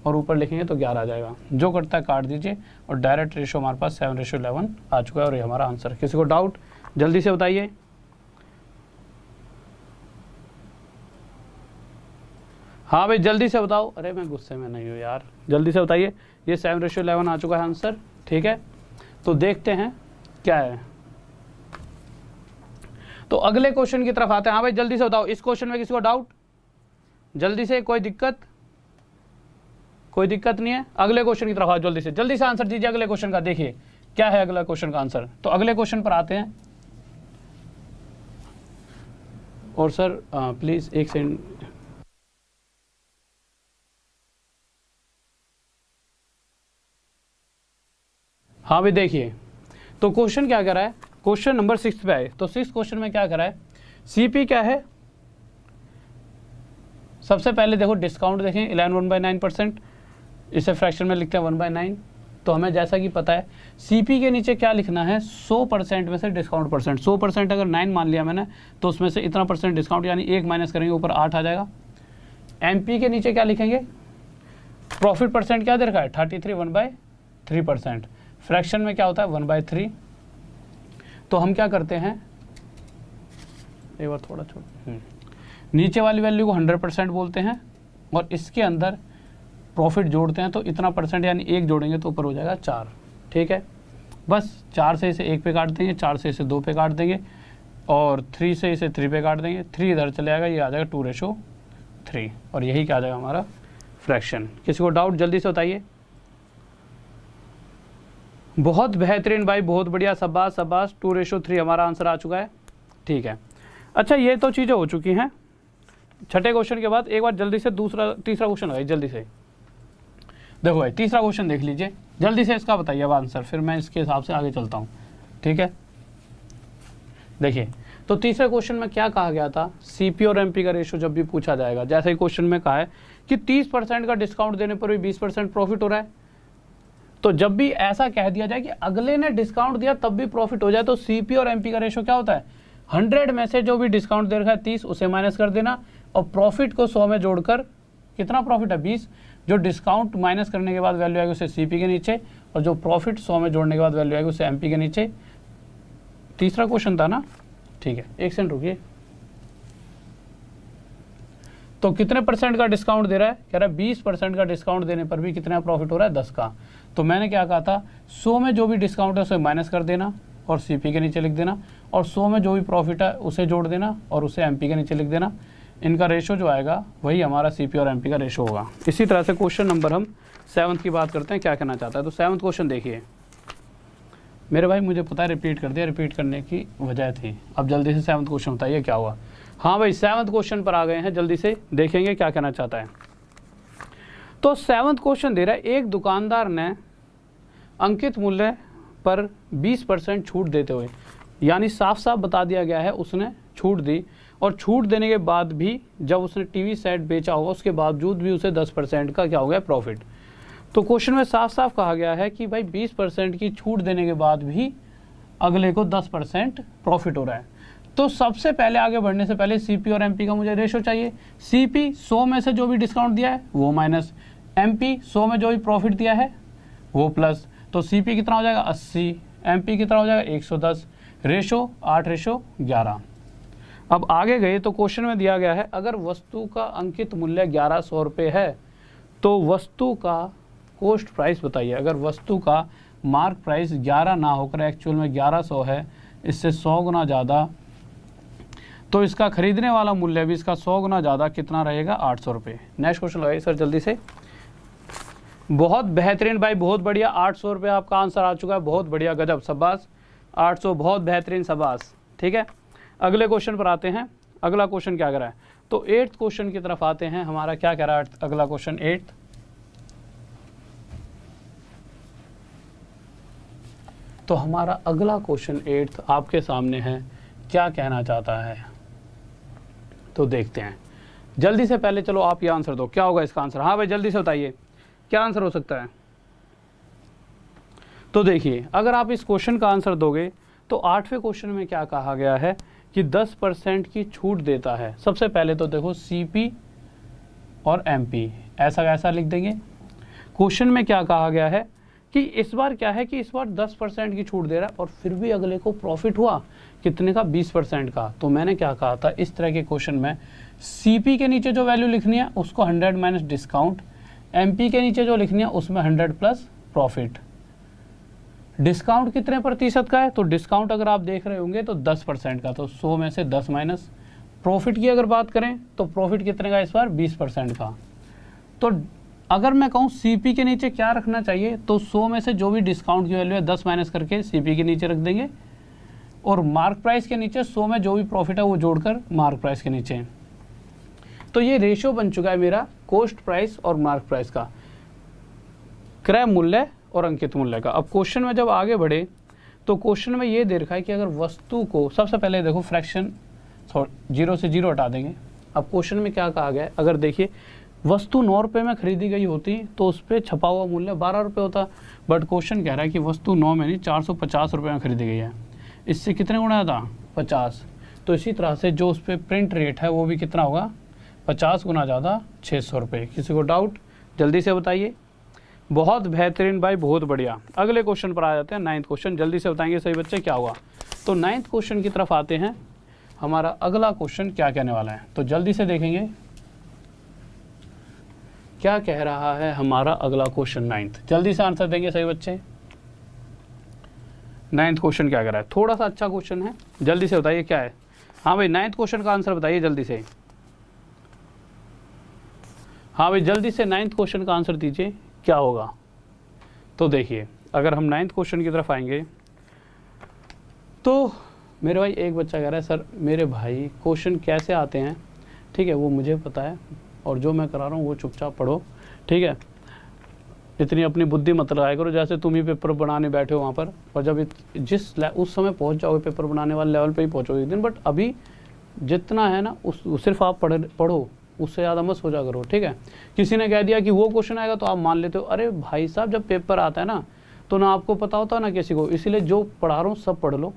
और ऊपर लिखेंगे तो 11 आ जाएगा। जो करता है काट दीजिए और डायरेक्ट रेशो हमारे पास 7:11 आ चुका है और ये हमारा आंसर। किसी को डाउट जल्दी से बताइए। हाँ भाई जल्दी से बताओ, अरे मैं गुस्से में नहीं हूँ यार, जल्दी से बताइए। ये 7:11 आ चुका है आंसर। ठीक है, तो देखते हैं क्या है। तो अगले क्वेश्चन की तरफ आते हैं। हाँ भाई जल्दी से बताओ, इस क्वेश्चन में किसी को डाउट, जल्दी से, कोई दिक्कत नहीं है। अगले क्वेश्चन की तरफ आओ, जल्दी से आंसर दीजिए अगले क्वेश्चन का। देखिए क्या है अगला क्वेश्चन का आंसर। तो अगले क्वेश्चन पर आते हैं। और सर प्लीज एक सेकंड, हाँ भाई देखिए, तो क्वेश्चन क्या कर रहा है, क्वेश्चन नंबर 6 पे आए। तो 6 क्वेश्चन में क्या कर रहा है, CP क्या है, सबसे पहले देखो डिस्काउंट देखें 11 1/9%, इसे फ्रैक्शन में लिखते हैं 1/9। तो हमें जैसा कि पता है CP के नीचे क्या लिखना है, 100% में से डिस्काउंट परसेंट। 100% अगर 9 मान लिया मैंने तो उसमें से इतना परसेंट डिस्काउंट यानी 1 माइनस करेंगे ऊपर 8 आ जाएगा। MP के नीचे क्या लिखेंगे, प्रॉफिट परसेंट क्या दे रखा है 33 1/3%। फ्रैक्शन में क्या होता है 1/3। तो हम क्या करते हैं, एक बार थोड़ा नीचे वाली वैल्यू को 100% बोलते हैं और इसके अंदर प्रॉफिट जोड़ते हैं तो इतना परसेंट यानी 1 जोड़ेंगे तो ऊपर हो जाएगा 4। ठीक है, बस 4 से इसे 1 पे काट देंगे, 4 से इसे 2 पे काट देंगे, और 3 से इसे 3 पे काट देंगे, 3 इधर चले आएगा, ये आ जाएगा 2:3 और यही क्या आ जाएगा हमारा फ्रैक्शन। किसी को डाउट जल्दी से बताइए। बहुत बेहतरीन भाई, बहुत बढ़िया, शाबाश शाबाश। 2:3 हमारा आंसर आ चुका है। ठीक है, अच्छा ये तो चीज़ें हो चुकी हैं छठे क्वेश्चन के बाद। एक बार जल्दी से तीसरा क्वेश्चन है, जल्दी से देखो भाई, तीसरा क्वेश्चन देख लीजिए, जल्दी से इसका बताइए अब आंसर, फिर मैं इसके हिसाब से आगे चलता हूँ। ठीक है, देखिए तो तीसरे क्वेश्चन में क्या कहा गया था, सीपी और एमपी का रेशो जब भी पूछा जाएगा, जैसे ही क्वेश्चन में कहा है कि 30% का डिस्काउंट देने पर भी 20% प्रॉफिट हो रहा है, तो जब भी ऐसा कह दिया जाए कि अगले ने डिस्काउंट दिया तब भी प्रॉफिट हो जाए, तो सीपी और एमपी का रेशो क्या होता है, 100 में से जो भी डिस्काउंट दे रखा है 30 उसे माइनस कर देना, और प्रॉफिट को 100 में जोड़कर, कितना प्रॉफिट है 20, जो डिस्काउंट माइनस करने के बाद वैल्यू आएगी उसे सीपी के नीचे, और जो प्रॉफिट 100 में जोड़ने के बाद वैल्यू आएगी उसे एमपी के नीचे। तीसरा क्वेश्चन था ना, ठीक है, एक सेकंड रुकिए। तो कितने परसेंट का डिस्काउंट दे रहा है, कह रहा है 20% का डिस्काउंट देने पर भी कितना प्रॉफिट हो रहा है, 10 का। तो मैंने क्या कहा था, 100 में जो भी डिस्काउंट है उसे माइनस कर देना और सीपी के नीचे लिख देना, और 100 में जो भी प्रॉफिट है उसे जोड़ देना और उसे एमपी के नीचे लिख देना। इनका रेशो जो आएगा वही हमारा सीपी और एमपी का रेशो होगा। इसी तरह से क्वेश्चन नंबर हम 7th की बात करते हैं, क्या कहना चाहता है। तो 7th क्वेश्चन देखिए मेरे भाई, मुझे पता है रिपीट कर दिया, रिपीट करने की वजह थी। अब जल्दी से 7th क्वेश्चन बताइए क्या हुआ। हाँ भाई 7th क्वेश्चन पर आ गए हैं, जल्दी से देखेंगे क्या कहना चाहता है। तो 7th क्वेश्चन दे रहा है, एक दुकानदार ने अंकित मूल्य पर 20% छूट देते हुए, यानी साफ साफ बता दिया गया है उसने छूट दी, और छूट देने के बाद भी जब उसने टीवी सेट बेचा होगा उसके बावजूद भी उसे 10% का क्या हो गया, प्रॉफिट। तो क्वेश्चन में साफ साफ कहा गया है कि भाई 20% की छूट देने के बाद भी अगले को 10% प्रॉफिट हो रहा है। तो सबसे पहले आगे बढ़ने से पहले सीपी और एमपी का मुझे रेशो चाहिए। सीपी 100 में से जो भी डिस्काउंट दिया है वो माइनस, एमपी 100 में जो भी प्रॉफिट दिया है वो प्लस। तो सीपी कितना हो जाएगा 80, एमपी कितना हो जाएगा 110, रेशो 8:11। अब आगे गए तो क्वेश्चन में दिया गया है, अगर वस्तु का अंकित मूल्य 1100 रुपये है तो वस्तु का कॉस्ट प्राइस बताइए। अगर वस्तु का मार्क प्राइस 11 ना होकर एक्चुअल में 1100 है, इससे 100 गुना ज़्यादा, तो इसका खरीदने वाला मूल्य भी इसका 100 गुना ज़्यादा कितना रहेगा, 800 रुपये। नेक्स्ट क्वेश्चन लगाइए सर जल्दी से। बहुत बेहतरीन भाई, बहुत बढ़िया, 800 रुपये आपका आंसर आ चुका है, बहुत बढ़िया, गजब, शाबाश, 800, बहुत बेहतरीन, शाबाश। ठीक है, अगले क्वेश्चन पर आते हैं। अगला क्वेश्चन क्या कर रहा है, तो 8th क्वेश्चन की तरफ आते हैं। हमारा क्या कह रहा है अगला क्वेश्चन 8th, तो हमारा अगला क्वेश्चन 8th आपके सामने है, क्या कहना चाहता है तो देखते हैं जल्दी से। पहले चलो आप ये आंसर दो, क्या होगा इसका आंसर। हाँ भाई जल्दी से बताइए क्या आंसर हो सकता है। तो देखिए अगर आप इस क्वेश्चन का आंसर दोगे तो 8वें क्वेश्चन में क्या कहा गया है कि 10% की छूट देता है। सबसे पहले तो देखो सीपी और एमपी ऐसा ऐसा लिख देंगे। क्वेश्चन में क्या कहा गया है कि इस बार क्या है कि इस बार 10% की छूट दे रहा है और फिर भी अगले को प्रॉफिट हुआ कितने का, 20% का। तो मैंने क्या कहा था, इस तरह के क्वेश्चन में सीपी के नीचे जो वैल्यू लिखनी है उसको 100 माइनस डिस्काउंट, एमपी के नीचे जो लिखनी है उसमें 100 प्लस प्रॉफिट। डिस्काउंट कितने प्रतिशत का है, तो डिस्काउंट अगर आप देख रहे होंगे तो 10% का, तो 100 में से 10 माइनस। प्रॉफिट की अगर बात करें तो प्रॉफिट कितने का इस बार, 20% का। तो अगर मैं कहूँ सीपी के नीचे क्या रखना चाहिए, तो 100 में से जो भी डिस्काउंट की वैल्यू है 10 माइनस करके सीपी के नीचे रख देंगे, और मार्क प्राइस के नीचे 100 में जो भी प्रॉफिट है वो जोड़कर मार्क प्राइस के नीचे। तो ये रेशियो बन चुका है मेरा कॉस्ट प्राइस और मार्क प्राइस का, क्रय मूल्य और अंकित मूल्य का। अब क्वेश्चन में जब आगे बढ़े तो क्वेश्चन में ये दे रखा है कि अगर वस्तु को, सबसे पहले देखो फ्रैक्शन 0 से 0 हटा देंगे। अब क्वेश्चन में क्या कहा गया है, अगर देखिए वस्तु 9 रुपये में खरीदी गई होती तो उस पर छपा हुआ मूल्य 12 रुपये होता, बट क्वेश्चन कह रहा है कि वस्तु 9 में नहीं 450 रुपये में खरीदी गई है, इससे कितने गुना था, 50। तो इसी तरह से जो उस पर प्रिंट रेट है वो भी कितना होगा, 50 गुना ज़्यादा, 600 रुपये। किसी को डाउट जल्दी से बताइए। बहुत बेहतरीन भाई, बहुत बढ़िया। अगले क्वेश्चन पर आ जाते हैं, 9th क्वेश्चन, जल्दी से बताएंगे सही बच्चे क्या हुआ। तो 9th क्वेश्चन की तरफ आते हैं। हमारा अगला क्वेश्चन क्या कहने वाला है, तो जल्दी से देखेंगे क्या कह रहा है हमारा अगला क्वेश्चन 9th। जल्दी से आंसर देंगे सही बच्चे। 9th क्वेश्चन क्या कर रहा है, थोड़ा सा अच्छा क्वेश्चन है, जल्दी से बताइए क्या है। हाँ भाई 9th क्वेश्चन का आंसर बताइए जल्दी से। हाँ भाई जल्दी से 9th क्वेश्चन का आंसर दीजिए क्या होगा। तो देखिए अगर हम 9th क्वेश्चन की तरफ आएंगे तो मेरे भाई एक बच्चा कह रहा है सर मेरे भाई क्वेश्चन कैसे आते हैं, ठीक है वो मुझे पता है और जो मैं करा रहा हूँ वो चुपचाप पढ़ो, ठीक है, इतनी अपनी बुद्धि मत लगाया करो जैसे तुम ही पेपर बनाने बैठे हो वहाँ पर, और जब उस समय पहुँच जाओगे पेपर बनाने वाले लेवल पे ही पहुँचोगे एक दिन, बट अभी जितना है ना उस सिर्फ आप पढ़ो, उससे ज़्यादा मत सोचा करो, ठीक है। किसी ने कह दिया कि वो क्वेश्चन आएगा तो आप मान लेते हो, अरे भाई साहब जब पेपर आता है ना तो ना आपको पता होता है ना किसी को, इसीलिए जो पढ़ा रहा हूँ सब पढ़ लो,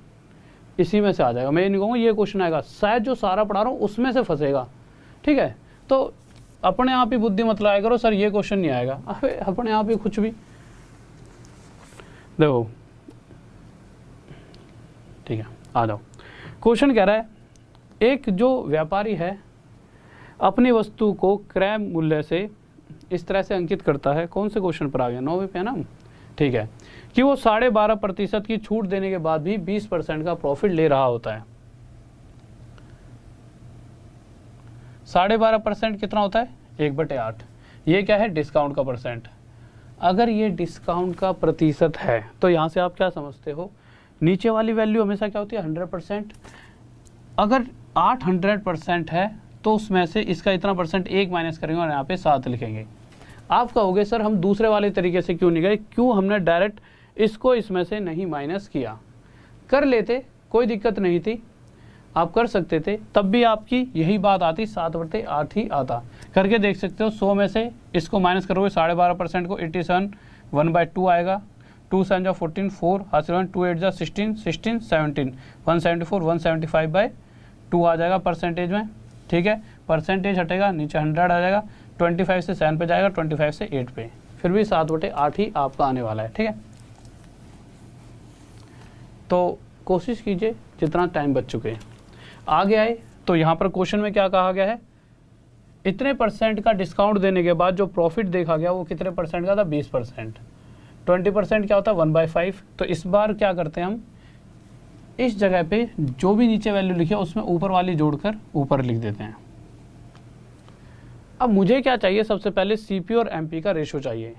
इसी में से आ जाएगा। मैं ये नहीं कहूँगा ये क्वेश्चन आएगा, शायद जो सारा पढ़ा रहा हूँ उसमें से फंसेगा, ठीक है। तो अपने आप ही बुद्धि मत लगाया करो सर ये क्वेश्चन नहीं आएगा, अबे अपने आप ही कुछ भी देखो, ठीक है। आ जाओ, क्वेश्चन कह रहा है एक जो व्यापारी है अपनी वस्तु को क्रय मूल्य से इस तरह से अंकित करता है, कौन से क्वेश्चन पर आ गया, 9वें पे है ना, ठीक है, कि वो 12.5% की छूट देने के बाद भी 20% का प्रॉफिट ले रहा होता है। 12.5% कितना होता है, 1/8। ये क्या है, डिस्काउंट का परसेंट। अगर ये डिस्काउंट का प्रतिशत है तो यहाँ से आप क्या समझते हो, नीचे वाली वैल्यू हमेशा क्या होती है, 100%। अगर 800% है तो उसमें से इसका इतना परसेंट 1 माइनस करेंगे और यहाँ पे 7 लिखेंगे। आप कहोगे सर हम दूसरे वाले तरीके से क्यों नहीं गए, क्यों हमने डायरेक्ट इसको इसमें से नहीं माइनस किया, कर लेते कोई दिक्कत नहीं थी, आप कर सकते थे, तब भी आपकी यही बात आती, 7/8 ही आता। करके देख सकते हो, 100 में से इसको माइनस करोगे 12.5% को, 87 1/2 आएगा, 2 7 जा 14, 4 हासिल 2 8 जा 16, 16 17 174 175/2 आ जाएगा परसेंटेज में, ठीक है। परसेंटेज हटेगा, नीचे 100 आ जाएगा, 25 से 7 पे जाएगा, 25 से 8 पे, फिर भी 7/8 ही आपका आने वाला है, ठीक है। तो कोशिश कीजिए जितना टाइम बच चुके हैं। आगे आए तो यहाँ पर क्वेश्चन में क्या कहा गया है, इतने परसेंट का डिस्काउंट देने के बाद जो प्रॉफिट देखा गया वो कितने परसेंट का था, 20%। 20% क्या होता है, 1/5। तो इस बार क्या करते हैं हम, इस जगह पे जो भी नीचे वैल्यू लिखी है उसमें ऊपर वाली जोड़कर ऊपर लिख देते हैं। अब मुझे क्या चाहिए, सबसे पहले सीपी और एमपी का रेशो चाहिए।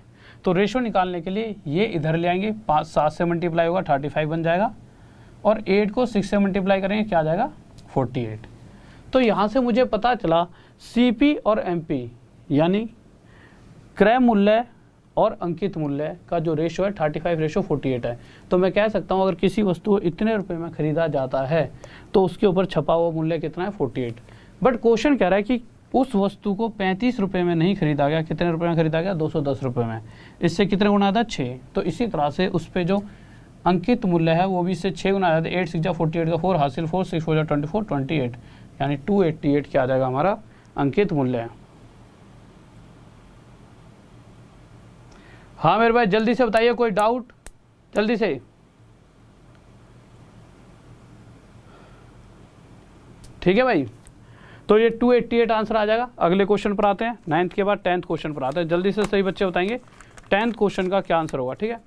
तो रेशो निकालने के लिए ये इधर ले आएंगे, 7 से मल्टीप्लाई होगा 35 बन जाएगा, और 8 को 6 से मल्टीप्लाई करेंगे क्या आ जाएगा, 48। तो यहाँ से मुझे पता चला सीपी और एमपी यानी क्रय मूल्य और अंकित मूल्य का जो रेशो है 35:48 है। तो मैं कह सकता हूँ अगर किसी वस्तु को इतने रुपए में खरीदा जाता है तो उसके ऊपर छपा हुआ मूल्य कितना है, 48। बट क्वेश्चन कह रहा है कि उस वस्तु को 35 रुपये में नहीं खरीदा गया, कितने रुपये में खरीदा गया, 210 रुपये में। इससे कितने गुना था, 6। तो इसी तरह से उस पर जो अंकित मूल्य है वो भी इससे 6 गुना आया था, 8 6 जा 48 का 4 हासिल 4 6 4 जा 24 28, यानी 288 क्या आ जाएगा हमारा अंकित मूल्य है। हाँ मेरे भाई जल्दी से बताइए, कोई डाउट जल्दी से। ठीक है भाई, तो ये 288 आंसर आ जाएगा। अगले क्वेश्चन पर आते हैं, 9th के बाद 10th क्वेश्चन पर आते हैं। जल्दी से सही बच्चे बताएंगे 10th क्वेश्चन का क्या आंसर होगा, ठीक है।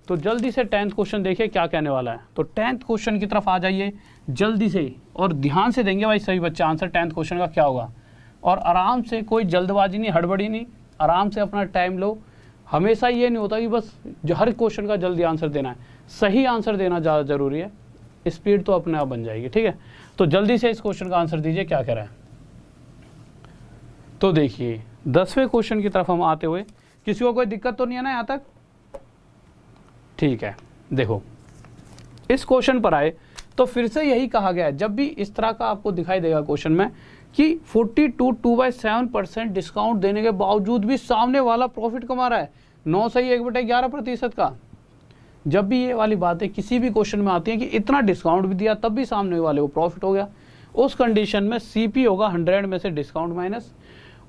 तो जल्दी से 10th क्वेश्चन देखिए क्या कहने वाला है। तो 10th क्वेश्चन की तरफ आ जाइए जल्दी से, और ध्यान से देंगे भाई सही बच्चे आंसर 10th क्वेश्चन का क्या होगा। और आराम से, कोई जल्दबाजी नहीं, हड़बड़ी नहीं, आराम से अपना टाइम लो। हमेशा ये नहीं होता कि बस हर क्वेश्चन का जल्दी आंसर देना है, सही आंसर देना ज़्यादा ज़रूरी है। स्पीड तो अपने आप बन जाएगी, ठीक है। तो जल्दी से इस क्वेश्चन का आंसर दीजिए क्या कह रहा है। तो देखिए 10वें क्वेश्चन की तरफ हम आते हुए, किसी को कोई दिक्कत तो नहीं है ना यहाँ तक, ठीक है। देखो इस क्वेश्चन पर आए तो फिर से यही कहा गया है, जब भी इस तरह का आपको दिखाई देगा क्वेश्चन में कि 42.7% डिस्काउंट देने के बावजूद भी सामने वाला प्रॉफिट कमा रहा है 9 सही 1/11% का। जब भी ये वाली बातें किसी भी क्वेश्चन में आती है कि इतना डिस्काउंट भी दिया तब भी सामने वाले को प्रॉफिट हो गया, उस कंडीशन में सीपी होगा 100 में से डिस्काउंट माइनस,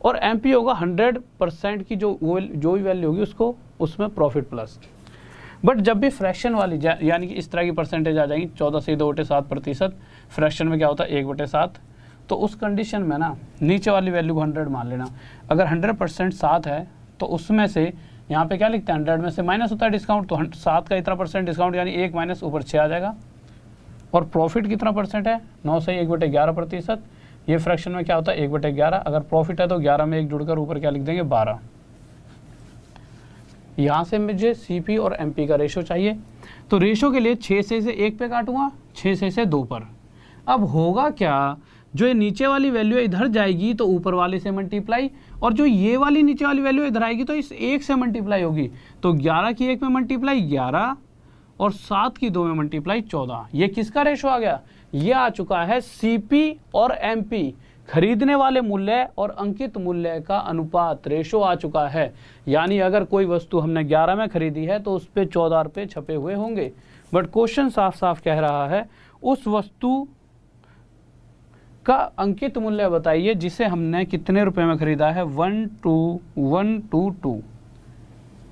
और एमपी होगा 100% की जो भी वैल्यू होगी उसको, उसमें प्रॉफिट प्लस। बट जब भी फ्रैक्शन वाली यानी कि इस तरह की परसेंटेज आ जाएंगी, 14 से 2/7%, फ्रैक्शन में क्या होता है 1/7, तो उस कंडीशन में ना नीचे वाली वैल्यू को 100 मान लेना। अगर 100% 7 है तो उसमें से यहाँ पे क्या लिखते हैं 100 में से माइनस होता है डिस्काउंट, तो 7 का इतना % डिस्काउंट यानी 1 माइनस ऊपर 6 आ जाएगा। और प्रॉफिट कितना % है 9 से 1/11%। ये फ्रैक्शन में क्या होता है 1/11। अगर प्रॉफिट है तो 11 में 1 जुड़कर ऊपर क्या लिख देंगे 12। यहाँ से मुझे CP और MP का रेशो चाहिए, तो रेशो के लिए 6 से इसे 1 पे काटूंगा, 6 से इसे 2 पर। अब होगा क्या, जो ये नीचे वाली वैल्यू इधर जाएगी तो ऊपर वाले से मल्टीप्लाई, और जो ये वाली नीचे वाली वैल्यू इधर आएगी तो इस 1 से मल्टीप्लाई होगी। तो 11 की 1 में मल्टीप्लाई 11 और 7 की 2 में मल्टीप्लाई 14। ये किसका रेशो आ गया, ये आ चुका है CP और MP, खरीदने वाले मूल्य और अंकित मूल्य का अनुपात, रेशो आ चुका है। यानी अगर कोई वस्तु हमने 11 में खरीदी है तो उस पे 14 रुपये छपे हुए होंगे। बट क्वेश्चन साफ साफ कह रहा है उस वस्तु का अंकित मूल्य बताइए जिसे हमने कितने रुपए में खरीदा है, 12122,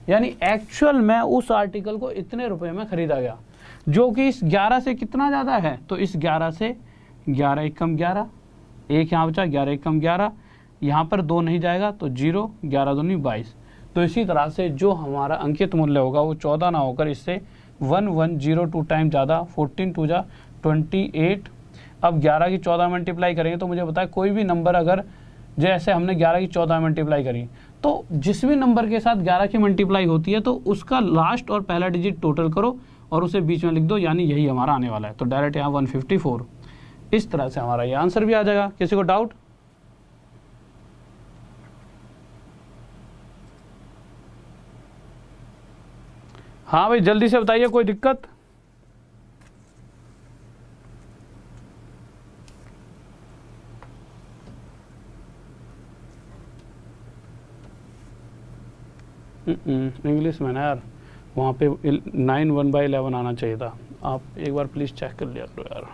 यानी एक्चुअल में उस आर्टिकल को इतने रुपए में खरीदा गया, जो कि इस 11 से कितना ज़्यादा है। तो इस 11 से 11 एकम 11, एक यहाँ बचा 11 एकम 11, यहाँ पर 2 नहीं जाएगा तो 0, 11 दूनी 22। तो इसी तरह से जो हमारा अंकित मूल्य होगा वो 14 ना होकर इससे 1102 टाइम ज़्यादा, 14 2 जा 28। अब 11 की 14 मल्टीप्लाई करेंगे तो मुझे बताया कोई भी नंबर अगर जैसे हमने 11 की 14 मल्टीप्लाई करी, तो जिस भी नंबर के साथ 11 की मल्टीप्लाई होती है तो उसका लास्ट और पहला डिजिट टोटल करो और उसे बीच में लिख दो, यानी यही हमारा आने वाला है। तो डायरेक्ट यहाँ 154, इस तरह से हमारा ये आंसर भी आ जाएगा। किसी को डाउट? हाँ भाई जल्दी से बताइए, कोई दिक्कत? इंग्लिश में ना यार, वहाँ पे 9 1/11 आना चाहिए था। आप एक बार प्लीज़ चेक कर लिया करो यार।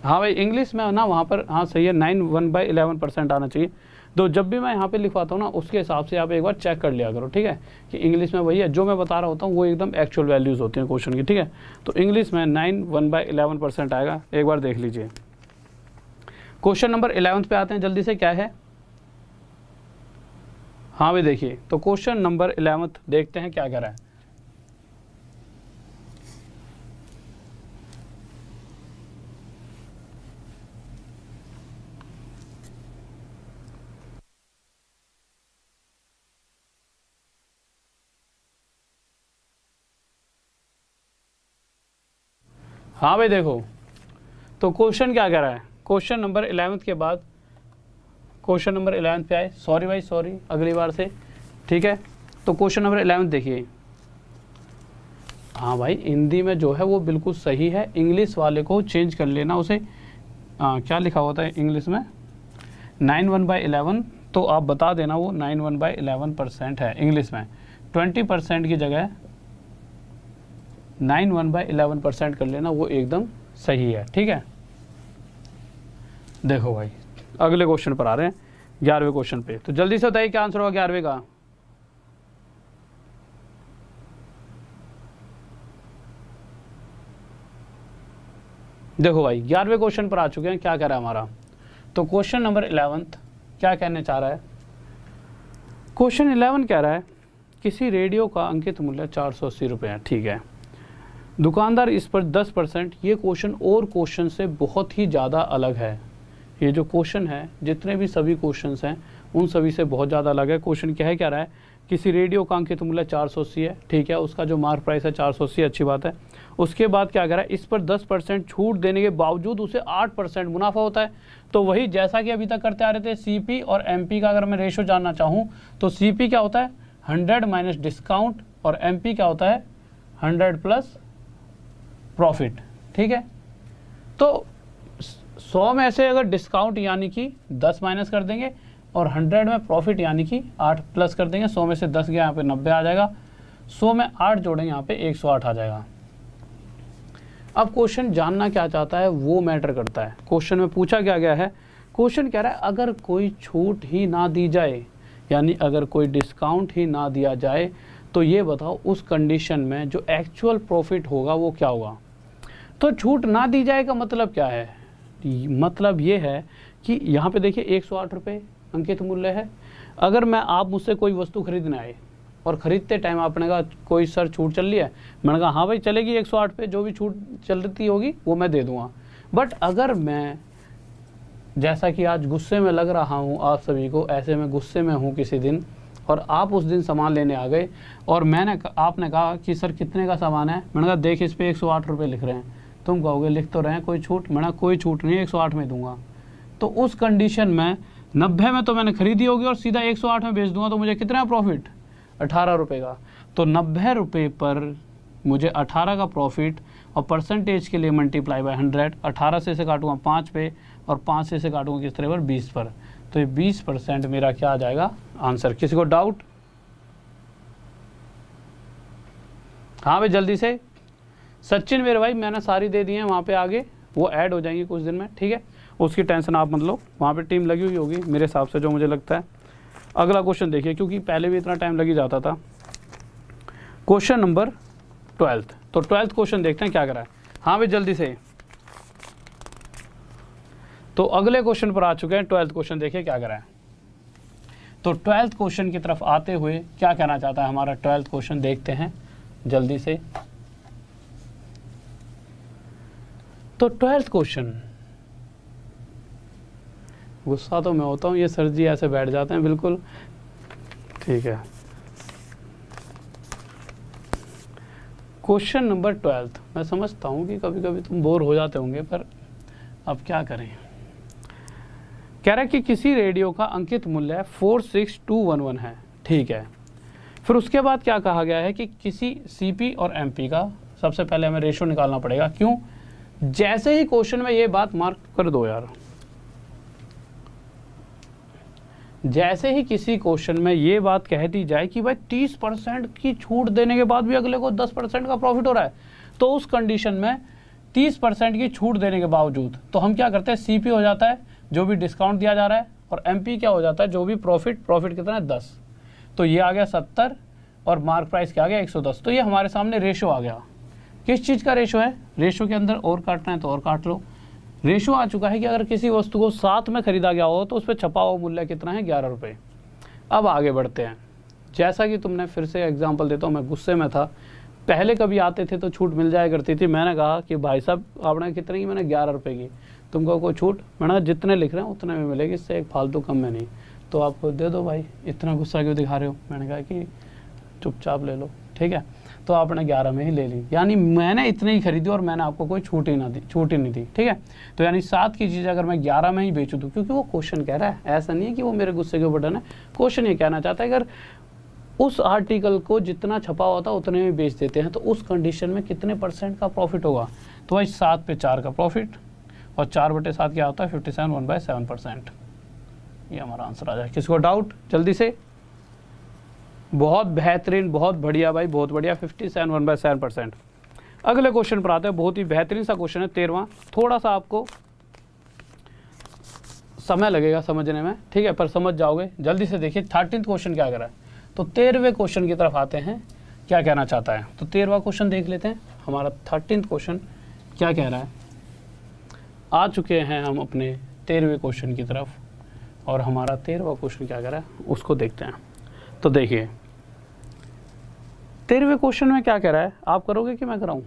हाँ भाई इंग्लिश में ना वहाँ पर, हाँ सही है, 9 1/11% आना चाहिए। तो जब भी मैं यहाँ पे लिखवाता हूँ ना उसके हिसाब से आप एक बार चेक कर लिया करो, ठीक है, कि इंग्लिश में वही है जो मैं बता रहा होता हूँ, वो एकदम एक्चुअल वैल्यूज़ होती हैं क्वेश्चन की, ठीक है। तो इंग्लिश में 9 1/11% आएगा, एक बार देख लीजिए। क्वेश्चन नंबर 11 पे आते हैं जल्दी से, क्या है? हाँ भाई देखिए, तो क्वेश्चन नंबर 11 देखते हैं क्या कह रहा है। हाँ भाई देखो, तो क्वेश्चन क्या कह रहा है, क्वेश्चन नंबर 11 के बाद क्वेश्चन नंबर 11 पे आए। सॉरी भाई सॉरी, अगली बार से, ठीक है। तो क्वेश्चन नंबर 11 देखिए। हाँ भाई हिंदी में जो है वो बिल्कुल सही है, इंग्लिश वाले को चेंज कर लेना, उसे क्या लिखा होता है इंग्लिश में 9 1/11, तो आप बता देना वो 9 1/11% है इंग्लिश में। 20% की जगह 9 1/11% कर लेना, वो एकदम सही है, ठीक है। देखो भाई अगले क्वेश्चन पर आ रहे हैं, 11वें क्वेश्चन पे। तो जल्दी से बताइए क्या आंसर होगा 11वें का। देखो भाई 11वें क्वेश्चन पर आ चुके हैं, क्या कह रहा है हमारा। तो क्वेश्चन नंबर 11 क्या कहने चाह रहा है, क्वेश्चन 11 कह रहा है किसी रेडियो का अंकित मूल्य 480 रुपये है, ठीक है। दुकानदार इस पर 10%। ये क्वेश्चन और क्वेश्चन से बहुत ही ज़्यादा अलग है। ये जो क्वेश्चन है, जितने भी सभी क्वेश्चंस हैं उन सभी से बहुत ज़्यादा अलग है। क्वेश्चन क्या है, कह रहा है किसी रेडियो का अंकित मूल्य 480 है, ठीक है, उसका जो मार्क प्राइस है 480, अच्छी बात है। उसके बाद क्या कह रहा है, इस पर 10% छूट देने के बावजूद उसे 8% मुनाफा होता है। तो वही जैसा कि अभी तक करते आ रहे थे, CP और MP का अगर मैं रेशो जानना चाहूँ तो CP क्या होता है 100 माइनस डिस्काउंट, और MP क्या होता है 100 प्लस प्रॉफिट, ठीक है। तो 100 में से अगर डिस्काउंट यानी कि 10 माइनस कर देंगे और 100 में प्रॉफिट यानी कि 8 प्लस कर देंगे। 100 में से 10 गया, यहाँ पे 90 आ जाएगा। 100 में 8 जोड़ेंगे, यहाँ पे 108 आ जाएगा। अब क्वेश्चन जानना क्या चाहता है वो मैटर करता है। क्वेश्चन में पूछा क्या गया है, क्वेश्चन कह रहा है अगर कोई छूट ही ना दी जाए, यानी अगर कोई डिस्काउंट ही ना दिया जाए, तो ये बताओ उस कंडीशन में जो एक्चुअल प्रॉफिट होगा वो क्या होगा। तो छूट ना दी जाए का मतलब क्या है, मतलब ये है कि यहाँ पे देखिए 108 रुपये अंकित मूल्य है। अगर मैं आप मुझसे कोई वस्तु खरीदने आए और ख़रीदते टाइम आपने कहा कोई सर छूट चल रही है, मैंने कहा हाँ भाई चलेगी 108 पे, जो भी छूट चल रही होगी वो मैं दे दूँगा। बट अगर मैं जैसा कि आज गुस्से में लग रहा हूँ आप सभी को, ऐसे में गुस्से में हूँ किसी दिन, और आप उस दिन सामान लेने आ गए और आपने कहा कि सर कितने का सामान है, मैंने कहा देख इस पे 108 रुपये लिख रहे हैं, तुम कहोगे लिख तो रहे हैं कोई छूट, मैंने कोई छूट नहीं है 108 में दूंगा। तो उस कंडीशन में 90 में तो मैंने खरीदी होगी और सीधा 108 में बेच दूंगा, तो मुझे कितना प्रॉफिट, 18 रुपये का। तो 90 रुपये पर मुझे 18 का प्रॉफिट, और परसेंटेज के लिए मल्टीप्लाई बाय 100, 18 से काटूंगा 5 पे और 5 से काटूंगा किस तरह पर, 20 पर। तो ये 20% मेरा क्या आ जाएगा आंसर। किसी को डाउट? हाँ भाई जल्दी से। सचिन मेरे भाई मैंने सारी दे दी हैं, वहाँ पे आगे वो ऐड हो जाएंगी कुछ दिन में, ठीक है, उसकी टेंशन आप मत लो, वहाँ पे टीम लगी हुई होगी मेरे हिसाब से जो मुझे लगता है। अगला क्वेश्चन देखिए, क्योंकि पहले भी इतना टाइम लग ही जाता था। क्वेश्चन नंबर 12, तो 12th क्वेश्चन देखते हैं क्या करा है। हाँ भाई जल्दी से। तो अगले क्वेश्चन पर आ चुके हैं, 12th क्वेश्चन देखिए क्या करा है। तो 12th क्वेश्चन की तरफ आते हुए क्या कहना चाहता है हमारा 12th क्वेश्चन, देखते हैं जल्दी से। तो 12th क्वेश्चन, गुस्सा तो मैं होता हूँ, ये सर जी ऐसे बैठ जाते हैं बिल्कुल, ठीक है। क्वेश्चन नंबर 12, मैं समझता हूँ कि कभी कभी तुम बोर हो जाते होंगे, पर अब क्या करें। कह रहा है कि किसी रेडियो का अंकित मूल्य 46211 है, ठीक है। फिर उसके बाद क्या कहा गया है कि किसी सीपी और एमपी का, सबसे पहले हमें रेशो निकालना पड़ेगा। क्यों? जैसे ही क्वेश्चन में ये बात मार्क कर दो यार, जैसे ही किसी क्वेश्चन में ये बात कह दी जाए कि भाई 30% की छूट देने के बाद भी अगले को 10% का प्रॉफिट हो रहा है, तो उस कंडीशन में 30% की छूट देने के बावजूद तो हम क्या करते हैं, सीपी हो जाता है जो भी डिस्काउंट दिया जा रहा है, और एमपी क्या हो जाता है, जो भी प्रॉफिट कितना है 10। तो ये आ गया 70 और मार्क प्राइस क्या आ गया 110। तो ये हमारे सामने रेशो आ गया। किस चीज़ का रेशो है? रेशो के अंदर और काटना है तो और काट लो। रेशो आ चुका है कि अगर किसी वस्तु को 7 में खरीदा गया हो तो उस पर छपा हुआ मूल्य कितना है, 11 रुपये। अब आगे बढ़ते हैं। जैसा कि तुमने, फिर से एग्जांपल देता हूँ, मैं गुस्से में था, पहले कभी आते थे तो छूट मिल जाया करती थी, मैंने कहा कि भाई साहब आपने कितने की, मैंने 11 रुपये की, तुमको कोई छूट, मैंने कहा जितने लिख रहे हैं उतने में मिलेगी, इससे एक फालतू कम में नहीं, तो आप दे दो भाई, इतना गुस्सा क्यों दिखा रहे हो। मैंने कहा कि चुपचाप ले लो, ठीक है। तो आपने 11 में ही ले ली, यानी मैंने इतने ही खरीदी और मैंने आपको कोई छूट ही नहीं दी, ठीक है। तो यानी 7 की चीज़ अगर मैं 11 में ही बेचूँ दूँ, क्योंकि वो क्वेश्चन कह रहा है, ऐसा नहीं है कि वो मेरे गुस्से के बटन है, क्वेश्चन ये कहना चाहता है अगर उस आर्टिकल को जितना छपा हुआ था उतने में बेच देते हैं तो उस कंडीशन में कितने % का प्रॉफिट होगा। तो भाई 7 पे 4 का प्रॉफिट, और 4/7 क्या होता है, 57, 1/7%। ये हमारा आंसर आ जाए। किसी को डाउट? जल्दी से। बहुत बेहतरीन, बहुत बढ़िया भाई, बहुत बढ़िया, 57, 1/7%। अगले क्वेश्चन पर आते हैं, बहुत ही बेहतरीन सा क्वेश्चन है 13वां। थोड़ा सा आपको समय लगेगा समझने में, ठीक है, पर समझ जाओगे। जल्दी से देखिए 13th क्वेश्चन क्या कर रहा है। तो 13वें क्वेश्चन की तरफ आते हैं, क्या कहना चाहता है। तो 13वां क्वेश्चन देख लेते हैं, हमारा 13th क्वेश्चन क्या कह रहा है। आ चुके हैं हम अपने 13वें क्वेश्चन की तरफ, और हमारा 13वां क्वेश्चन क्या कह रहा है उसको देखते हैं। तो देखिए 13वें क्वेश्चन में क्या कह रहा है, आप करोगे कि मैं कराऊं?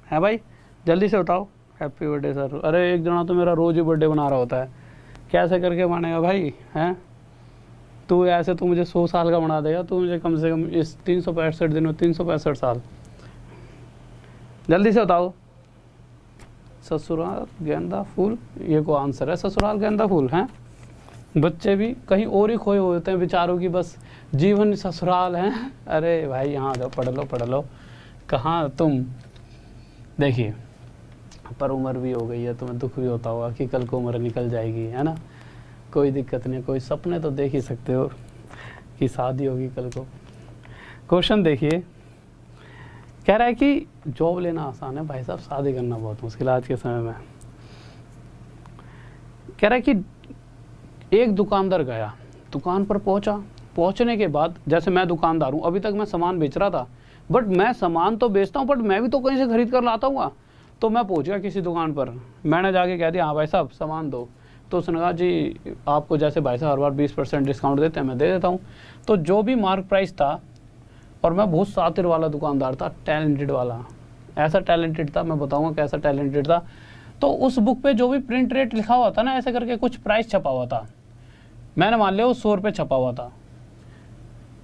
है भाई, जल्दी से बताओ। Happy birthday sir. अरे एक जना तो मेरा रोज़ ही बर्थडे बना रहा होता है, कैसे करके मानेगा भाई, हैं? तू ऐसे तो मुझे 100 साल का बना देगा, तो मुझे कम से कम इस 365 दिन में 365 साल। जल्दी से बताओ। ससुराल गेंदा फूल, ये को आंसर है, ससुराल गेंदा फूल है। बच्चे भी कहीं और ही खोए होते हैं बेचारों की, बस जीवन ससुराल है। अरे भाई यहाँ जाओ, पढ़ लो। कहाँ तुम? देखिए, पर उम्र भी हो गई है, तुम्हें दुख भी होता होगा कि कल को उम्र निकल जाएगी, है ना। कोई दिक्कत नहीं, कोई सपने तो देख ही सकते हो कि शादी होगी कल को। क्वेश्चन देखिए, कह रहा है कि जॉब लेना आसान है भाई साहब, शादी करना बहुत मुश्किल आज के समय में। कह रहा है कि एक दुकानदार गया, दुकान पर पहुंचने के बाद, जैसे मैं दुकानदार हूँ, अभी तक मैं सामान बेच रहा था, बट मैं सामान तो बेचता हूँ, बट मैं भी तो कहीं से खरीद कर लाता हूँ। तो मैं पहुंच गया किसी दुकान पर, मैंने जाके कह दिया हाँ भाई साहब सामान दो। तो उसने कहा जी आपको जैसे भाई साहब हर बार 20% डिस्काउंट देते हैं, मैं दे देता हूँ। तो जो भी मार्क प्राइस था, और मैं बहुत शातिर वाला दुकानदार था, टैलेंटेड वाला, ऐसा टैलेंटेड था, मैं बताऊँगा कैसा टैलेंटेड था। तो उस बुक पे जो भी प्रिंट रेट लिखा हुआ था ना, ऐसे करके कुछ प्राइस छपा हुआ था, मैंने मान लिया वो 100 रुपये छपा हुआ था।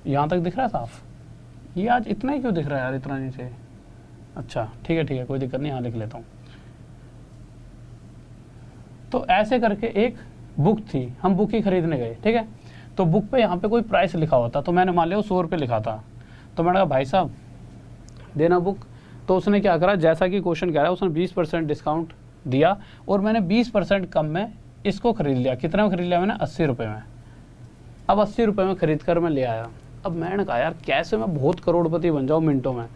यहाँ तक दिख रहा है साफ? ये आज इतना ही क्यों दिख रहा है यार, इतना नीचे? अच्छा ठीक है कोई दिक्कत नहीं, यहाँ लिख लेता हूँ। तो ऐसे करके एक बुक थी, हम बुक ही खरीदने गए, ठीक है। तो बुक पे यहाँ पे कोई प्राइस लिखा हुआ था, तो मैंने मान लिया वो 100 रुपये लिखा था। तो मैंने कहा भाई साहब देना बुक। तो उसने क्या करा, जैसा कि क्वेश्चन कह रहा है, उसने 20% डिस्काउंट दिया और मैंने 20% कम में इसको खरीद लिया। कितने में खरीद लिया मैंने? 80 रुपये में। अब 80 रुपये में खरीद कर मैं ले आया। अब मैंने कहा यार कैसे मैं बहुत करोड़पति बन जाऊँ मिनटों में,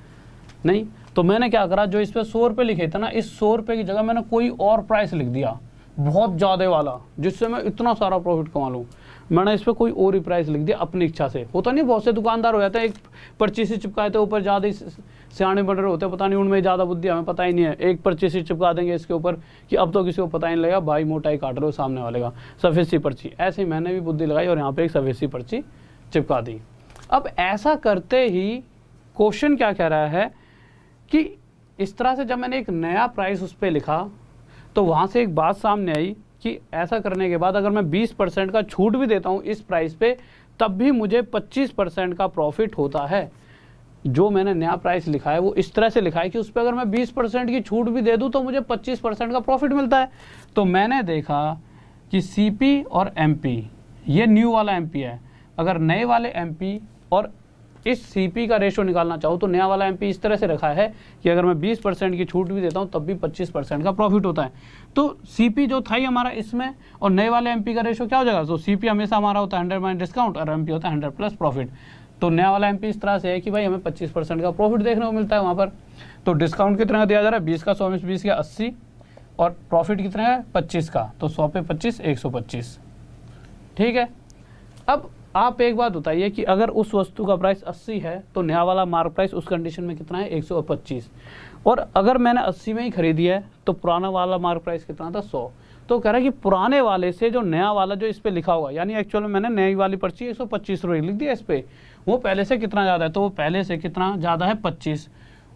नहीं। तो मैंने क्या करा, जो इस पर 100 रुपये लिखे थे ना, इस 100 रुपये की जगह मैंने कोई और प्राइस लिख दिया बहुत ज़्यादा वाला, जिससे मैं इतना सारा प्रॉफिट कमा लूँ। मैंने इस पर कोई और ही प्राइस लिख दिया अपनी इच्छा से। होता नहीं, बहुत से दुकानदार हो जाते हैं, एक पर्ची से चिपकाए थे ऊपर, ज़्यादा ही सियाने बन रहे होते हैं, पता नहीं उनमें ज़्यादा बुद्धि, हमें पता ही नहीं है। एक पर्ची से चिपका देंगे इसके ऊपर कि अब तो किसी को पता ही नहीं लगेगा भाई मोटाई काट रहे हो सामने वाले का, सफ़ेद सी पर्ची। ऐसे ही मैंने भी बुद्धि लगाई और यहाँ पर एक सफ़ेद सी पर्ची चिपका दी। अब ऐसा करते ही क्वेश्चन क्या कह रहा है कि इस तरह से जब मैंने एक नया प्राइस उस पर लिखा, तो वहाँ से एक बात सामने आई कि ऐसा करने के बाद अगर मैं 20% का छूट भी देता हूँ इस प्राइस पे, तब भी मुझे 25% का प्रॉफिट होता है। जो मैंने नया प्राइस लिखा है वो इस तरह से लिखा है कि उस पर अगर मैं 20% की छूट भी दे दूँ तो मुझे 25% का प्रॉफिट मिलता है। तो मैंने देखा कि CP और MP, ये न्यू वाला MP है। अगर नए वाले MP और इस CP का रेशो निकालना चाहूँ तो नया वाला MP इस तरह से रखा है कि अगर मैं 20% की छूट भी देता हूँ तब भी 25% का प्रॉफिट होता है। तो CP जो था ही हमारा इसमें, और नए वाले MP का रेशो क्या हो जाएगा? तो CP हमेशा हमारा होता है 100 माइनस डिस्काउंट और MP होता है 100 प्लस प्रॉफिट। तो नया वाला MP इस तरह से है कि भाई हमें 25% का प्रॉफिट देखने को मिलता है वहाँ पर। तो डिस्काउंट कितना का दिया जा रहा है? 20 का, 100 में 20 का 80, और प्रॉफिट कितना है? 25 का। तो 100 पे 25, 125, ठीक है। अब आप एक बात बताइए कि अगर उस वस्तु का प्राइस 80 है तो नया वाला मार्क प्राइस उस कंडीशन में कितना है? 125। और अगर मैंने 80 में ही खरीदी है तो पुराना वाला मार्क प्राइस कितना था? 100। तो कह रहा है कि पुराने वाले से जो नया वाला जो इस पे लिखा हुआ, यानी एक्चुअल में मैंने नई वाली पर्ची 125 रुपये लिख दिया इस पर, वो पहले से कितना ज़्यादा है? तो वो पहले से कितना ज़्यादा है? 25।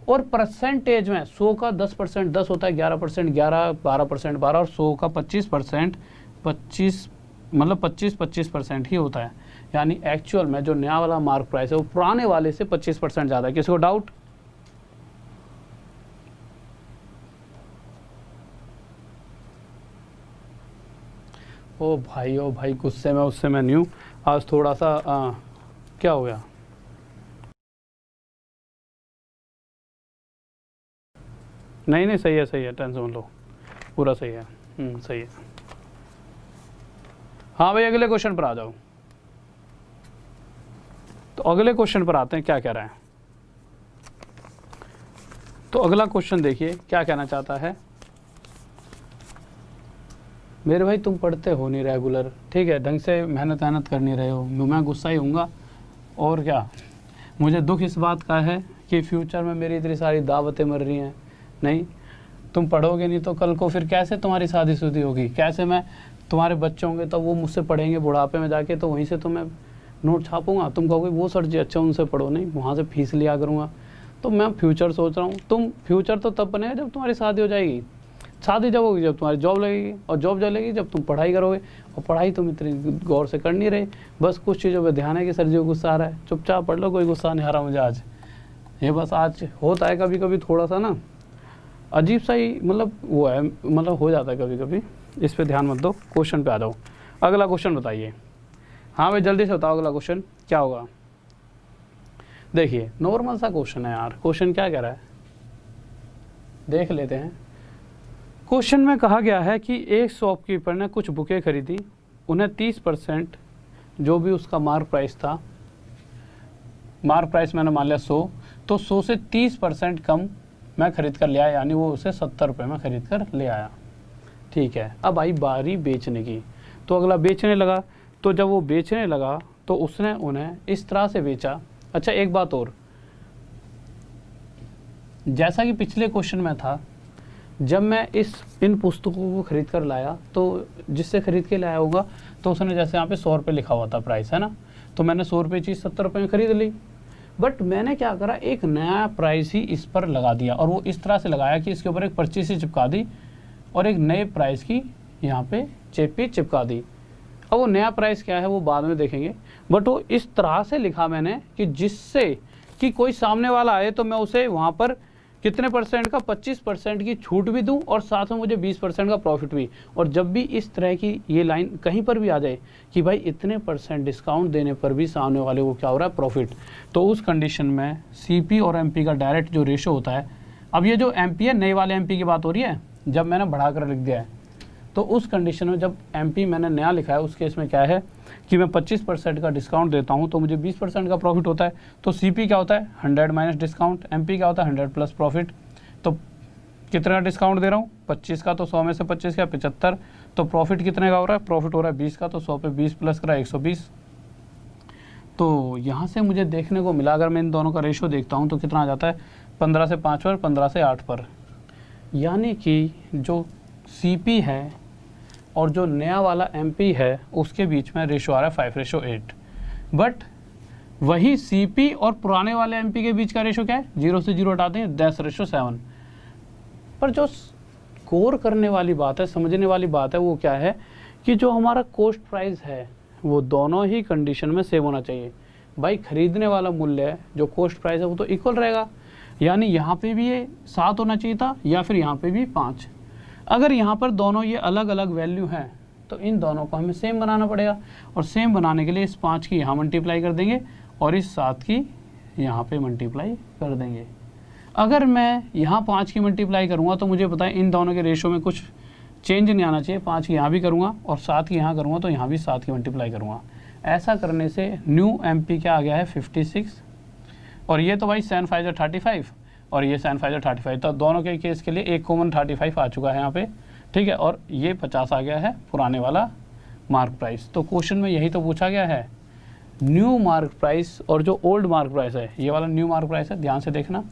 और परसेंटेज में 100 का 10%, 10 होता है 11%, 11, 12%, 12, और 100 का 25%, 25 मतलब 25% ही होता है। यानी एक्चुअल में जो नया वाला मार्क प्राइस है वो पुराने वाले से 25% ज़्यादा है। किसी को डाउट? ओ भाई गुस्से में उससे मैं नहीं हूँ आज, थोड़ा सा क्या हो गया? नहीं सही है, टेंशन मत लो, पूरा सही है। सही है। हाँ भाई अगले क्वेश्चन पर आ जाओ। तो अगले क्वेश्चन पर आते हैं, क्या कह रहा है। तो अगला क्वेश्चन देखिए क्या कहना चाहता है। मेरे भाई तुम पढ़ते हो नहीं रेगुलर, ठीक है, ढंग से मेहनत कर नहीं रहे हो, मैं गुस्सा ही हूँगा। और क्या, मुझे दुख इस बात का है कि फ्यूचर में मेरी इतनी सारी दावतें मर रही हैं। नहीं, तुम पढ़ोगे नहीं तो कल को फिर कैसे तुम्हारी शादीशुदी होगी? कैसे मैं, तुम्हारे बच्चे होंगे तो वो मुझसे पढ़ेंगे बुढ़ापे में जाके, तो वहीं से तो मैं नोट छापूंगा। तुम कहोगे वो सर जी अच्छा उनसे पढ़ो, नहीं वहाँ से फीस लिया करूँगा। तो मैं फ्यूचर सोच रहा हूँ। तुम फ्यूचर तो तब बनेगा जब तुम्हारी शादी हो जाएगी। शादी जब होगी जब तुम्हारी जॉब लगेगी, और जॉब जब लगेगी जब तुम पढ़ाई करोगे। और पढ़ाई तुम इतनी गौर से कर नहीं रहे, बस कुछ चीज़ों पर ध्यान है कि सर जी को गुस्सा आ रहा है, चुपचाप पढ़ लो, कोई गुस्सा नहीं आ रहा मुझे आज। ये बस आज होता है कभी कभी थोड़ा सा ना अजीब सा ही, मतलब वो है, मतलब हो जाता है कभी कभी। इस पे ध्यान मत दो, क्वेश्चन पे आ जाओ। अगला क्वेश्चन बताइए। हाँ भाई जल्दी से बताओ अगला क्वेश्चन क्या होगा। देखिए नॉर्मल सा क्वेश्चन है यार। क्वेश्चन क्या कह रहा है देख लेते हैं। क्वेश्चन में कहा गया है कि एक शॉपकीपर ने कुछ बुकें खरीदी, उन्हें 30% जो भी उसका मार्क प्राइस था, मार्क प्राइस मैंने मान लिया 100, तो 100 से 30% कम मैं खरीद कर ले आया, यानी वो उसे 70 रुपये में खरीद कर ले आया। ठीक है, अब आई बारी बेचने की। तो अगला बेचने लगा। तो जब वो बेचने लगा तो उसने उन्हें इस तरह से बेचा। अच्छा एक बात और, जैसा कि पिछले क्वेश्चन में था जब मैं इन पुस्तकों को खरीद कर लाया, तो जिससे खरीद के लाया होगा तो उसने जैसे यहाँ पे 100 रुपये लिखा हुआ था प्राइस, है ना, तो मैंने 100 रुपये चीज़ 70 रुपये में खरीद ली। बट मैंने क्या करा, एक नया प्राइस ही इस पर लगा दिया, और वो इस तरह से लगाया कि इसके ऊपर एक पर्ची सी चिपका दी और एक नए प्राइस की यहाँ पे चेपी चिपका दी। अब वो नया प्राइस क्या है वो बाद में देखेंगे, बट वो इस तरह से लिखा मैंने कि जिससे कि कोई सामने वाला आए तो मैं उसे वहाँ पर कितने परसेंट का, 25% की छूट भी दूं और साथ में मुझे 20% का प्रॉफिट भी। और जब भी इस तरह की ये लाइन कहीं पर भी आ जाए कि भाई इतने % डिस्काउंट देने पर भी सामने वाले को क्या हो रहा है, प्रॉफिट, तो उस कंडीशन में सीपी और एमपी का डायरेक्ट जो रेशो होता है, अब ये जो एमपी है नए वाले एमपी की बात हो रही है, जब मैंने बढ़ाकर लिख दिया है तो उस कंडीशन में जब एमपी मैंने नया लिखा है उस केस में क्या है कि मैं 25% का डिस्काउंट देता हूं तो मुझे 20% का प्रॉफिट होता है। तो सीपी क्या होता है 100 माइनस डिस्काउंट, एमपी क्या होता है 100 प्लस प्रॉफिट। तो कितने का डिस्काउंट दे रहा हूँ 25 का, तो 100 में से 25 का 75, तो प्रॉफिट कितने का हो रहा है, प्रॉफिट हो रहा है 20 का, तो 100 पे 20 प्लस करा 120। तो यहाँ से मुझे देखने को मिला, अगर मैं इन दोनों का रेशो देखता हूँ तो कितना आ जाता है 15 से 5 पर, 15 से 8 पर, यानी कि जो सीपी है और जो नया वाला एमपी है उसके बीच में रेशो आ रहा है 5:8। बट वही सीपी और पुराने वाले एमपी के बीच का रेशो क्या है, 0 से 0 हटाते हैं 10:7। पर जो स्कोर करने वाली बात है, समझने वाली बात है, वो क्या है कि जो हमारा कॉस्ट प्राइस है वो दोनों ही कंडीशन में सेम होना चाहिए। भाई खरीदने वाला मूल्य है, जो कॉस्ट प्राइस है वो तो इक्वल रहेगा, यानी यहाँ पे भी ये 7 होना चाहिए था या फिर यहाँ पे भी 5। अगर यहाँ पर दोनों ये अलग अलग वैल्यू हैं तो इन दोनों को हमें सेम बनाना पड़ेगा, और सेम बनाने के लिए इस 5 की यहाँ मल्टीप्लाई कर देंगे और इस 7 की यहाँ पे मल्टीप्लाई कर देंगे। अगर मैं यहाँ 5 की मल्टीप्लाई करूँगा तो मुझे पता है इन दोनों के रेशो में कुछ चेंज नहीं आना चाहिए, 5 की यहाँ भी करूँगा और 7 की यहाँ करूँगा तो यहाँ भी 7 की मल्टीप्लाई करूँगा। ऐसा करने से न्यू एमपी क्या आ गया है 56, और ये तो भाई sin 5 35 और ये sin 5 35, तो दोनों के केस के लिए एक कॉमन 35 आ चुका है यहाँ पे, ठीक है, और ये 50 आ गया है पुराने वाला मार्क प्राइस। तो क्वेश्चन में यही तो पूछा गया है, न्यू मार्क प्राइस और जो ओल्ड मार्क प्राइस है, ये वाला न्यू मार्क प्राइस है, ध्यान से देखना,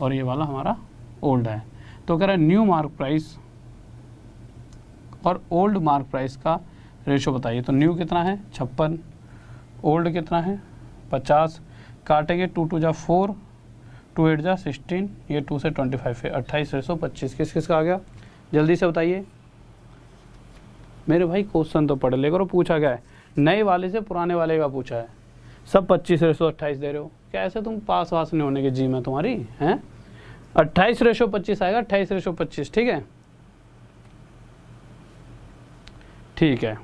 और ये वाला हमारा ओल्ड है। तो कह रहा है न्यू मार्क प्राइस और ओल्ड मार्क प्राइस का रेशो बताइए। तो न्यू कितना है 56, ओल्ड कितना है 50, काटेंगे 2 2 जा 4, 2 8 जा 16, ये 2 से 25 है 28/125। किस किस का आ गया जल्दी से बताइए मेरे भाई। क्वेश्चन तो पढ़ लेकर, पूछा गया है नए वाले से पुराने वाले का पूछा है, सब 25/28 दे रहे हो, कैसे तुम पास वास नहीं होने के जी में तुम्हारी हैं। 28/25 आएगा, 28/25, ठीक है, ठीक है,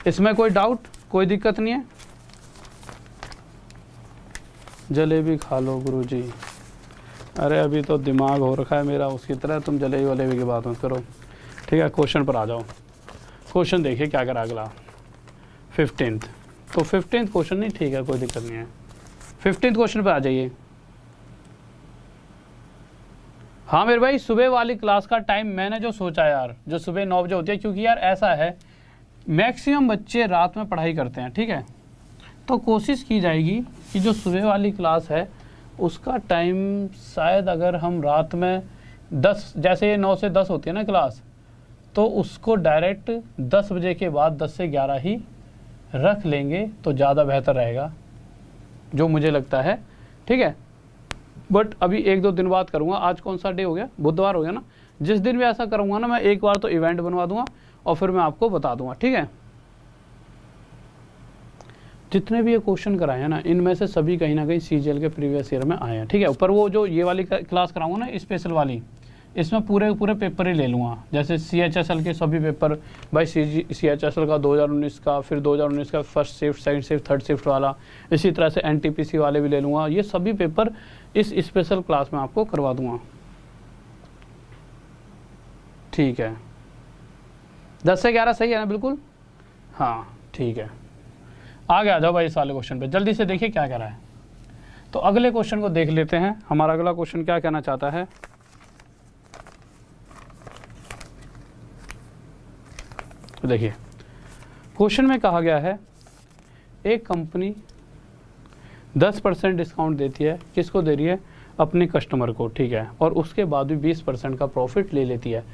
इसमें कोई डाउट, कोई दिक्कत नहीं है। जलेबी खा लो गुरुजी, अरे अभी तो दिमाग हो रखा है मेरा उसकी तरह, तुम जलेबी वलेबी की बात मत करो, ठीक है। क्वेश्चन पर आ जाओ, क्वेश्चन देखिए क्या करा अगला 15th। तो 15th क्वेश्चन नहीं, ठीक है कोई दिक्कत नहीं है, 15th क्वेश्चन पर आ जाइए। हाँ मेरे भाई सुबह वाली क्लास का टाइम मैंने जो सोचा यार, जो सुबह 9 बजे होती है, क्योंकि यार ऐसा है मैक्सिमम बच्चे रात में पढ़ाई करते हैं, ठीक है, तो कोशिश की जाएगी कि जो सुबह वाली क्लास है उसका टाइम शायद अगर हम रात में 10, जैसे 9 से 10 होती है ना क्लास, तो उसको डायरेक्ट 10 बजे के बाद 10 से 11 ही रख लेंगे तो ज़्यादा बेहतर रहेगा, जो मुझे लगता है, ठीक है। बट अभी 1-2 दिन बाद करूँगा, आज कौन सा डे हो गया, बुधवार हो गया ना, जिस दिन भी ऐसा करूँगा ना मैं एक बार तो इवेंट बनवा दूंगा और फिर मैं आपको बता दूंगा, ठीक है। जितने भी ये क्वेश्चन कराए हैं ना इनमें से सभी कहीं ना कहीं सीजीएल के प्रीवियस ईयर में आए हैं, ठीक है। पर वो जो ये वाली क्लास कराऊंगा ना स्पेशल वाली, इसमें पूरे पूरे पेपर ही ले लूँगा, जैसे CHSL के सभी पेपर, भाई CHSL का 2019 का, फिर 2019 का first shift, second shift, third shift वाला, इसी तरह से NTPC वाले भी ले लूँगा, ये सभी पेपर इस स्पेशल क्लास में आपको करवा दूँगा, ठीक है। 10 से 11 सही है ना, बिल्कुल, हाँ ठीक है। आगे आ जाओ भाई इस वाले क्वेश्चन पे, जल्दी से देखिए क्या कह रहा है। तो अगले क्वेश्चन को देख लेते हैं, हमारा अगला क्वेश्चन क्या कहना चाहता है। देखिए क्वेश्चन में कहा गया है एक कंपनी 10% डिस्काउंट देती है, किसको दे रही है, अपने कस्टमर को, ठीक है, और उसके बाद भी 20% का प्रॉफिट ले लेती है।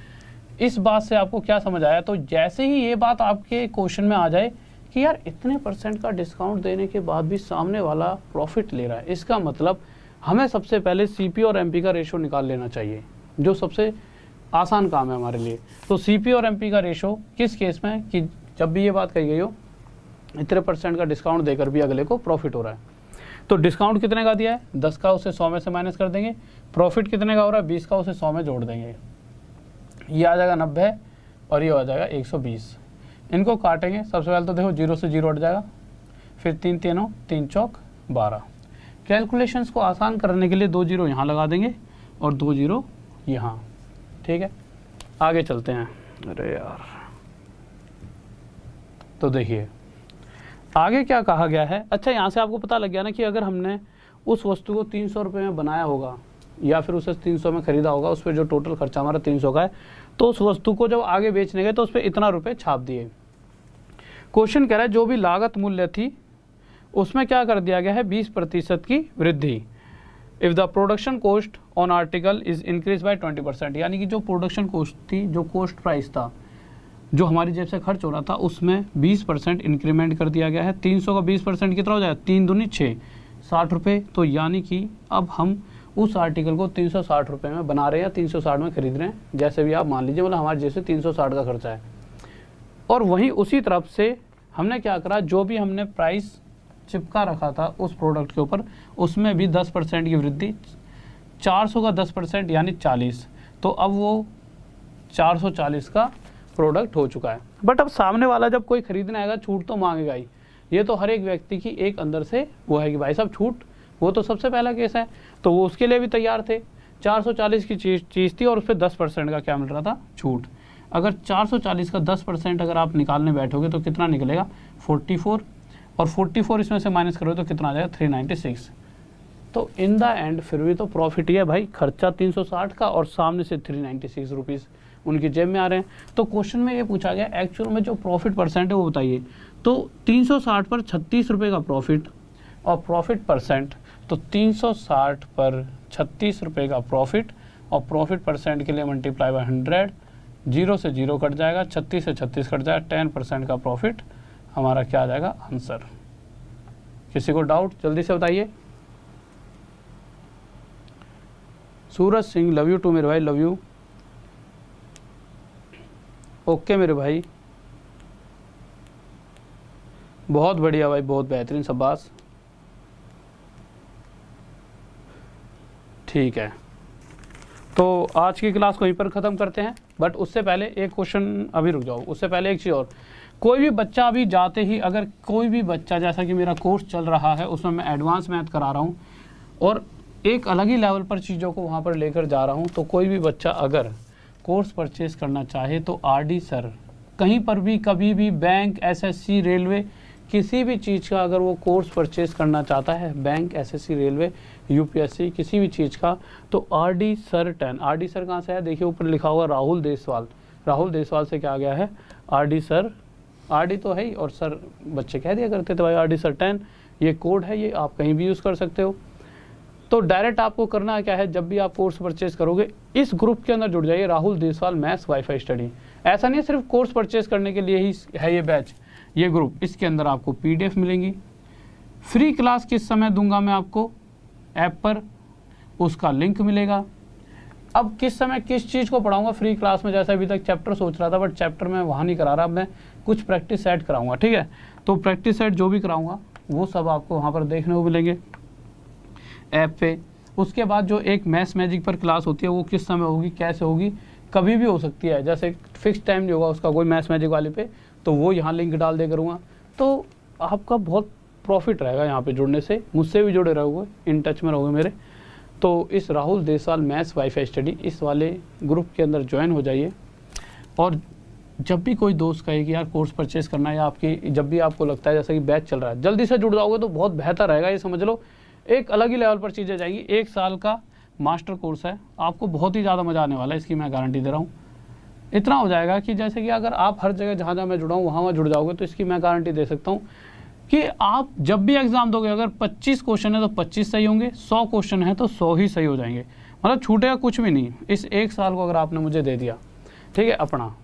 इस बात से आपको क्या समझ आया? तो जैसे ही ये बात आपके क्वेश्चन में आ जाए कि यार इतने % का डिस्काउंट देने के बाद भी सामने वाला प्रॉफिट ले रहा है, इसका मतलब हमें सबसे पहले सीपी और एमपी का रेशो निकाल लेना चाहिए, जो सबसे आसान काम है हमारे लिए। तो सीपी और एमपी का रेशो किस केस में, कि जब भी ये बात कही गई हो इतने % का डिस्काउंट देकर भी अगले को प्रॉफिट हो रहा है। तो डिस्काउंट कितने का दिया है? 10 का, उसे 100 में से माइनस कर देंगे। प्रॉफिट कितने का हो रहा है? 20 का, उसे 100 में जोड़ देंगे। ये आ जाएगा 90 और ये आ जाएगा 120। इनको काटेंगे। सबसे पहले तो देखो 0 से 0 हट जाएगा, फिर 3 3 3 चौक 12। कैलकुलेशंस को आसान करने के लिए 2 0 यहाँ लगा देंगे और 2 0 यहाँ, ठीक है। आगे चलते हैं। अरे यार, तो देखिए आगे क्या कहा गया है। अच्छा, यहाँ से आपको पता लग गया ना कि अगर हमने उस वस्तु को 300 रुपये में बनाया होगा या फिर उसे 300 में खरीदा होगा, उस पर जो टोटल खर्चा हमारा 300 का है, तो उस वस्तु को जब आगे बेचने गए तो उस पर इतना रुपये छाप दिए। क्वेश्चन कह रहा है जो भी लागत मूल्य थी उसमें क्या कर दिया गया है? 20% की वृद्धि। If the production cost on article is increase by 20%, यानी कि जो प्रोडक्शन कॉस्ट थी, जो कॉस्ट प्राइस था, जो हमारी जेब से खर्च हो रहा था, उसमें 20% इंक्रीमेंट कर दिया गया है। 300 का 20% कितना हो जाएगा? 3 दूनी 6, 60 रुपये। तो यानी कि अब हम उस आर्टिकल को 360 रुपये में बना रहे हैं या 360 में खरीद रहे हैं, जैसे भी आप मान लीजिए, मतलब हमारे जैसे 360 का खर्चा है। और वहीं उसी तरफ से हमने क्या करा, जो भी हमने प्राइस चिपका रखा था उस प्रोडक्ट के ऊपर, उसमें भी 10% की वृद्धि। 400 का 10% यानी 40, तो अब वो 440 का प्रोडक्ट हो चुका है। बट अब सामने वाला जब कोई खरीदने आएगा, छूट तो मांगेगा ही। ये तो हर एक व्यक्ति की एक अंदर से वो है कि भाई साहब छूट, वो तो सबसे पहला केस है, तो वो उसके लिए भी तैयार थे। 440 की चीज़ थी और उस पर 10% का क्या मिल रहा था? छूट। अगर 440 का 10% अगर आप निकालने बैठोगे तो कितना निकलेगा? 44, और 44 इसमें से माइनस करोगे तो कितना आ जाएगा? 396। तो इन द एंड फिर भी तो प्रॉफिट ही है भाई, खर्चा 360 का और सामने से 396 रुपीज़ उनकी जेब में आ रहे हैं। तो क्वेश्चन में ये पूछा गया एक्चुअल में जो प्रॉफिट % है वो बताइए। तो 360 पर 36 रुपये का प्रॉफिट, और प्रॉफिट %, तो 360 पर 36 रुपये का प्रॉफिट, और प्रॉफिट % के लिए मल्टीप्लाई बाय 100, 0 से 0 कट जाएगा, 36 से 36 कट जाएगा, 10% का प्रॉफिट हमारा क्या आ जाएगा? आंसर। किसी को डाउट जल्दी से बताइए। Suraj Singh, love you to मेरे भाई, लव यू। ओके मेरे भाई, बहुत बढ़िया भाई, बहुत बेहतरीन, शाबाश। ठीक है, तो आज की क्लास को यहीं पर ख़त्म करते हैं। बट उससे पहले एक क्वेश्चन, अभी रुक जाओ, उससे पहले एक चीज़ और। कोई भी बच्चा अभी जाते ही, अगर कोई भी बच्चा, जैसा कि मेरा कोर्स चल रहा है उसमें मैं एडवांस मैथ करा रहा हूँ और एक अलग ही लेवल पर चीज़ों को वहाँ पर लेकर जा रहा हूँ, तो कोई भी बच्चा अगर कोर्स परचेज़ करना चाहे तो आरडी सर, कहीं पर भी कभी भी, बैंक, एसएससी, रेलवे, किसी भी चीज़ का अगर वो कोर्स परचेज़ करना चाहता है, बैंक, एसएससी, रेलवे, यूपीएससी, किसी भी चीज़ का, तो आरडी सर 10। आरडी सर कहाँ से है? देखिए ऊपर लिखा हुआ राहुल देसवाल। राहुल देसवाल से क्या गया है? RD sir. आरडी तो है ही, और सर बच्चे कह दिया करते थे भाई आरडी सर 10, ये कोड है, ये आप कहीं भी यूज़ कर सकते हो। तो डायरेक्ट आपको करना क्या है, जब भी आप कोर्स परचेज करोगे इस ग्रुप के अंदर जुड़ जाइए, Rahul Deswal maths wifi study. ऐसा नहीं है सिर्फ कोर्स परचेज करने के लिए ही है ये बैच, ये ग्रुप। इसके अंदर आपको पीडीएफ मिलेंगी। फ्री क्लास किस समय दूंगा मैं आपको? ऐप पर, उसका लिंक मिलेगा। अब किस समय किस चीज़ को पढ़ाऊंगा फ्री क्लास में? जैसे अभी तक चैप्टर सोच रहा था, बट चैप्टर में वहाँ नहीं करा रहा, अब मैं कुछ प्रैक्टिस सेट कराऊंगा, ठीक है। तो प्रैक्टिस सेट जो भी कराऊंगा वो सब आपको वहाँ पर देखने को मिलेंगे ऐप पे। उसके बाद जो एक मैथ्स मैजिक पर क्लास होती है वो किस समय होगी, कैसे होगी? कभी भी हो सकती है, जैसे फिक्स टाइम नहीं होगा उसका कोई मैथ्स मैजिक वाले पे, तो वो यहाँ लिंक डाल दे करूँगा। तो आपका बहुत प्रॉफिट रहेगा यहाँ पे जुड़ने से, मुझसे भी जुड़े रहोगे, इन टच में रहोगे मेरे। तो इस Rahul Deswal maths wifi study, इस वाले ग्रुप के अंदर ज्वाइन हो जाइए। और जब भी कोई दोस्त कहे कि यार कोर्स परचेज करना है, या आपकी जब भी आपको लगता है जैसा कि बैच चल रहा है, जल्दी से जुड़ जाओगे तो बहुत बेहतर रहेगा। ये समझ लो एक अलग ही लेवल पर चीज़ें जाएगी। 1 साल का मास्टर कोर्स है, आपको बहुत ही ज़्यादा मज़ा आने वाला है, इसकी मैं गारंटी दे रहा हूँ। इतना हो जाएगा कि जैसे कि अगर आप हर जगह जहाँ जहाँ मैं जुड़ा हूँ वहाँ जुड़ जाओगे तो इसकी मैं गारंटी दे सकता हूँ कि आप जब भी एग्जाम दोगे, अगर 25 क्वेश्चन है तो 25 सही होंगे, 100 क्वेश्चन है तो 100 ही सही हो जाएंगे, मतलब छूटेगा कुछ भी नहीं। इस एक साल को अगर आपने मुझे दे दिया, ठीक है, अपना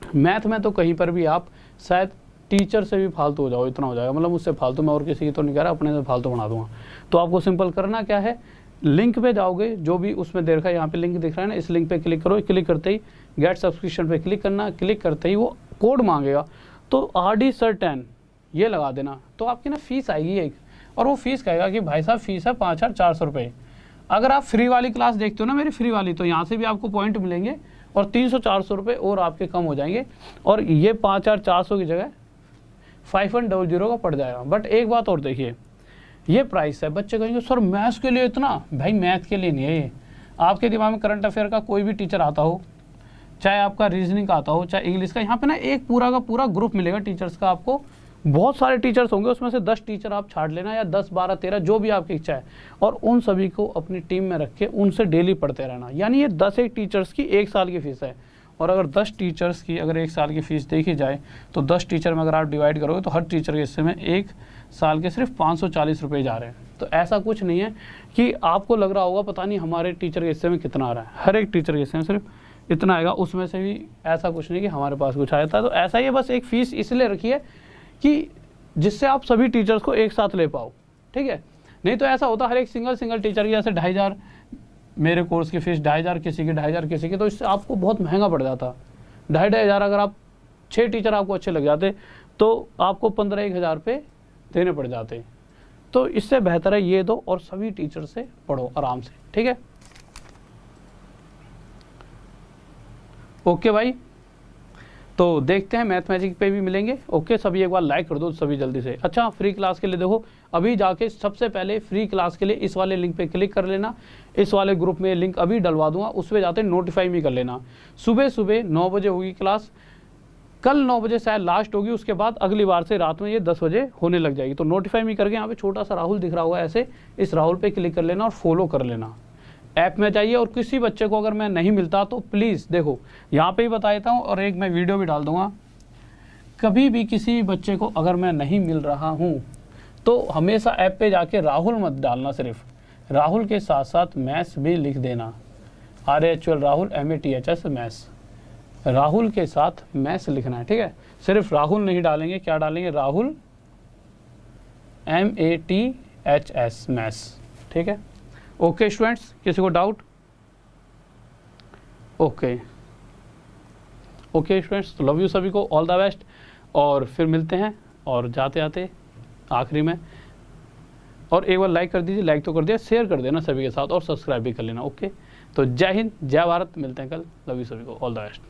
मैथ में तो कहीं पर भी आप शायद टीचर से भी फालतू हो जाओ, इतना हो जाएगा, मतलब मुझसे फालतू, मैं और किसी की तो नहीं कह रहा, अपने से फालतू बना दूंगा। तो आपको सिंपल करना क्या है, लिंक पे जाओगे, जो भी उसमें दे रखा है, यहाँ पे लिंक दिख रहा है ना, इस लिंक पे क्लिक करो, क्लिक करते ही गेट सब्सक्रिप्शन पे क्लिक करना, क्लिक करते ही वो कोड मांगेगा, तो RD Sir 10 ये लगा देना, तो आपकी ना फीस आएगी एक, और वो फीस कहेगा कि भाई साहब फीस है 5400 रुपये। अगर आप फ्री वाली क्लास देखते हो ना मेरी फ्री वाली, तो यहाँ से भी आपको पॉइंट मिलेंगे और 300-400 रुपये और आपके कम हो जाएंगे, और ये 5400 की जगह 5100 का पड़ जाएगा। बट एक बात और देखिए, ये प्राइस है, बच्चे कहेंगे सर मैथ्स के लिए इतना, भाई मैथ के लिए नहीं है ये, आपके दिमाग में करंट अफेयर का कोई भी टीचर आता हो, चाहे आपका रीजनिंग का आता हो, चाहे इंग्लिश का, यहाँ पे ना एक पूरा का पूरा ग्रुप मिलेगा टीचर्स का आपको, बहुत सारे टीचर्स होंगे, उसमें से 10 टीचर आप छाड़ लेना, या 10, 12, 13 जो भी आपकी इच्छा है, और उन सभी को अपनी टीम में रख के उनसे डेली पढ़ते रहना। यानी ये 10 एक टीचर्स की एक साल की फीस है, और अगर 10 टीचर्स की अगर एक साल की फ़ीस देखी जाए तो 10 टीचर में अगर आप डिवाइड करोगे तो हर टीचर के हिस्से में एक साल के सिर्फ 540 रुपये जा रहे हैं। तो ऐसा कुछ नहीं है कि आपको लग रहा होगा पता नहीं हमारे टीचर के हिस्से में कितना आ रहा है, हर एक टीचर के हिस्से में सिर्फ इतना आएगा, उसमें से भी ऐसा कुछ नहीं कि हमारे पास कुछ आया था। तो ऐसा ही है, बस एक फ़ीस इसलिए रखी है कि जिससे आप सभी टीचर्स को एक साथ ले पाओ, ठीक है। नहीं तो ऐसा होता हर एक सिंगल टीचर की, जैसे 2500 मेरे कोर्स की फ़ीस 2500 किसी की, 2500 किसी की, तो इससे आपको बहुत महंगा पड़ जाता। 2500 अगर आप 6 टीचर आपको अच्छे लग जाते तो आपको 15-1000 रुपये देने पड़ जाते। तो इससे बेहतर है ये दो और सभी टीचर से पढ़ो आराम से, ठीक है। ओके भाई, तो देखते हैं मैथ मैजिक पे भी मिलेंगे। ओके, सभी एक बार लाइक कर दो सभी जल्दी से। अच्छा, फ्री क्लास के लिए देखो, अभी जाके सबसे पहले फ्री क्लास के लिए इस वाले लिंक पे क्लिक कर लेना, इस वाले ग्रुप में लिंक अभी डलवा दूंगा, उस पर जाते नोटिफाई भी कर लेना। सुबह सुबह 9 बजे होगी क्लास, कल 9 बजे शायद लास्ट होगी, उसके बाद अगली बार से रात में ये 10 बजे होने लग जाएगी। तो नोटिफाई भी करके यहाँ पे छोटा सा राहुल दिख रहा होगा ऐसे, इस राहुल पे क्लिक कर लेना और फॉलो कर लेना। ऐप में जाइए, और किसी बच्चे को अगर मैं नहीं मिलता तो प्लीज़ देखो यहाँ पे ही बता देता हूँ, और एक मैं वीडियो भी डाल दूँगा, कभी भी किसी बच्चे को अगर मैं नहीं मिल रहा हूँ तो हमेशा ऐप पे जाके राहुल मत डालना, सिर्फ राहुल के साथ साथ मैथ्स भी लिख देना, RHL Rahul MATHS maths, Rahul के साथ मैथ्स लिखना है, ठीक है। सिर्फ राहुल नहीं डालेंगे, क्या डालेंगे, राहुल MATHS मैथ्स, ठीक है। ओके स्टूडेंट्स, किसी को डाउट? ओके स्टूडेंट्स, तो लव यू सभी को, ऑल द बेस्ट, और फिर मिलते हैं। और जाते आते आखिरी में और एक बार लाइक कर दीजिए, लाइक तो कर दिया, शेयर कर देना सभी के साथ, और सब्सक्राइब भी कर लेना। ओके, तो जय हिंद, जय भारत, मिलते हैं कल, लव यू सभी को, ऑल द बेस्ट।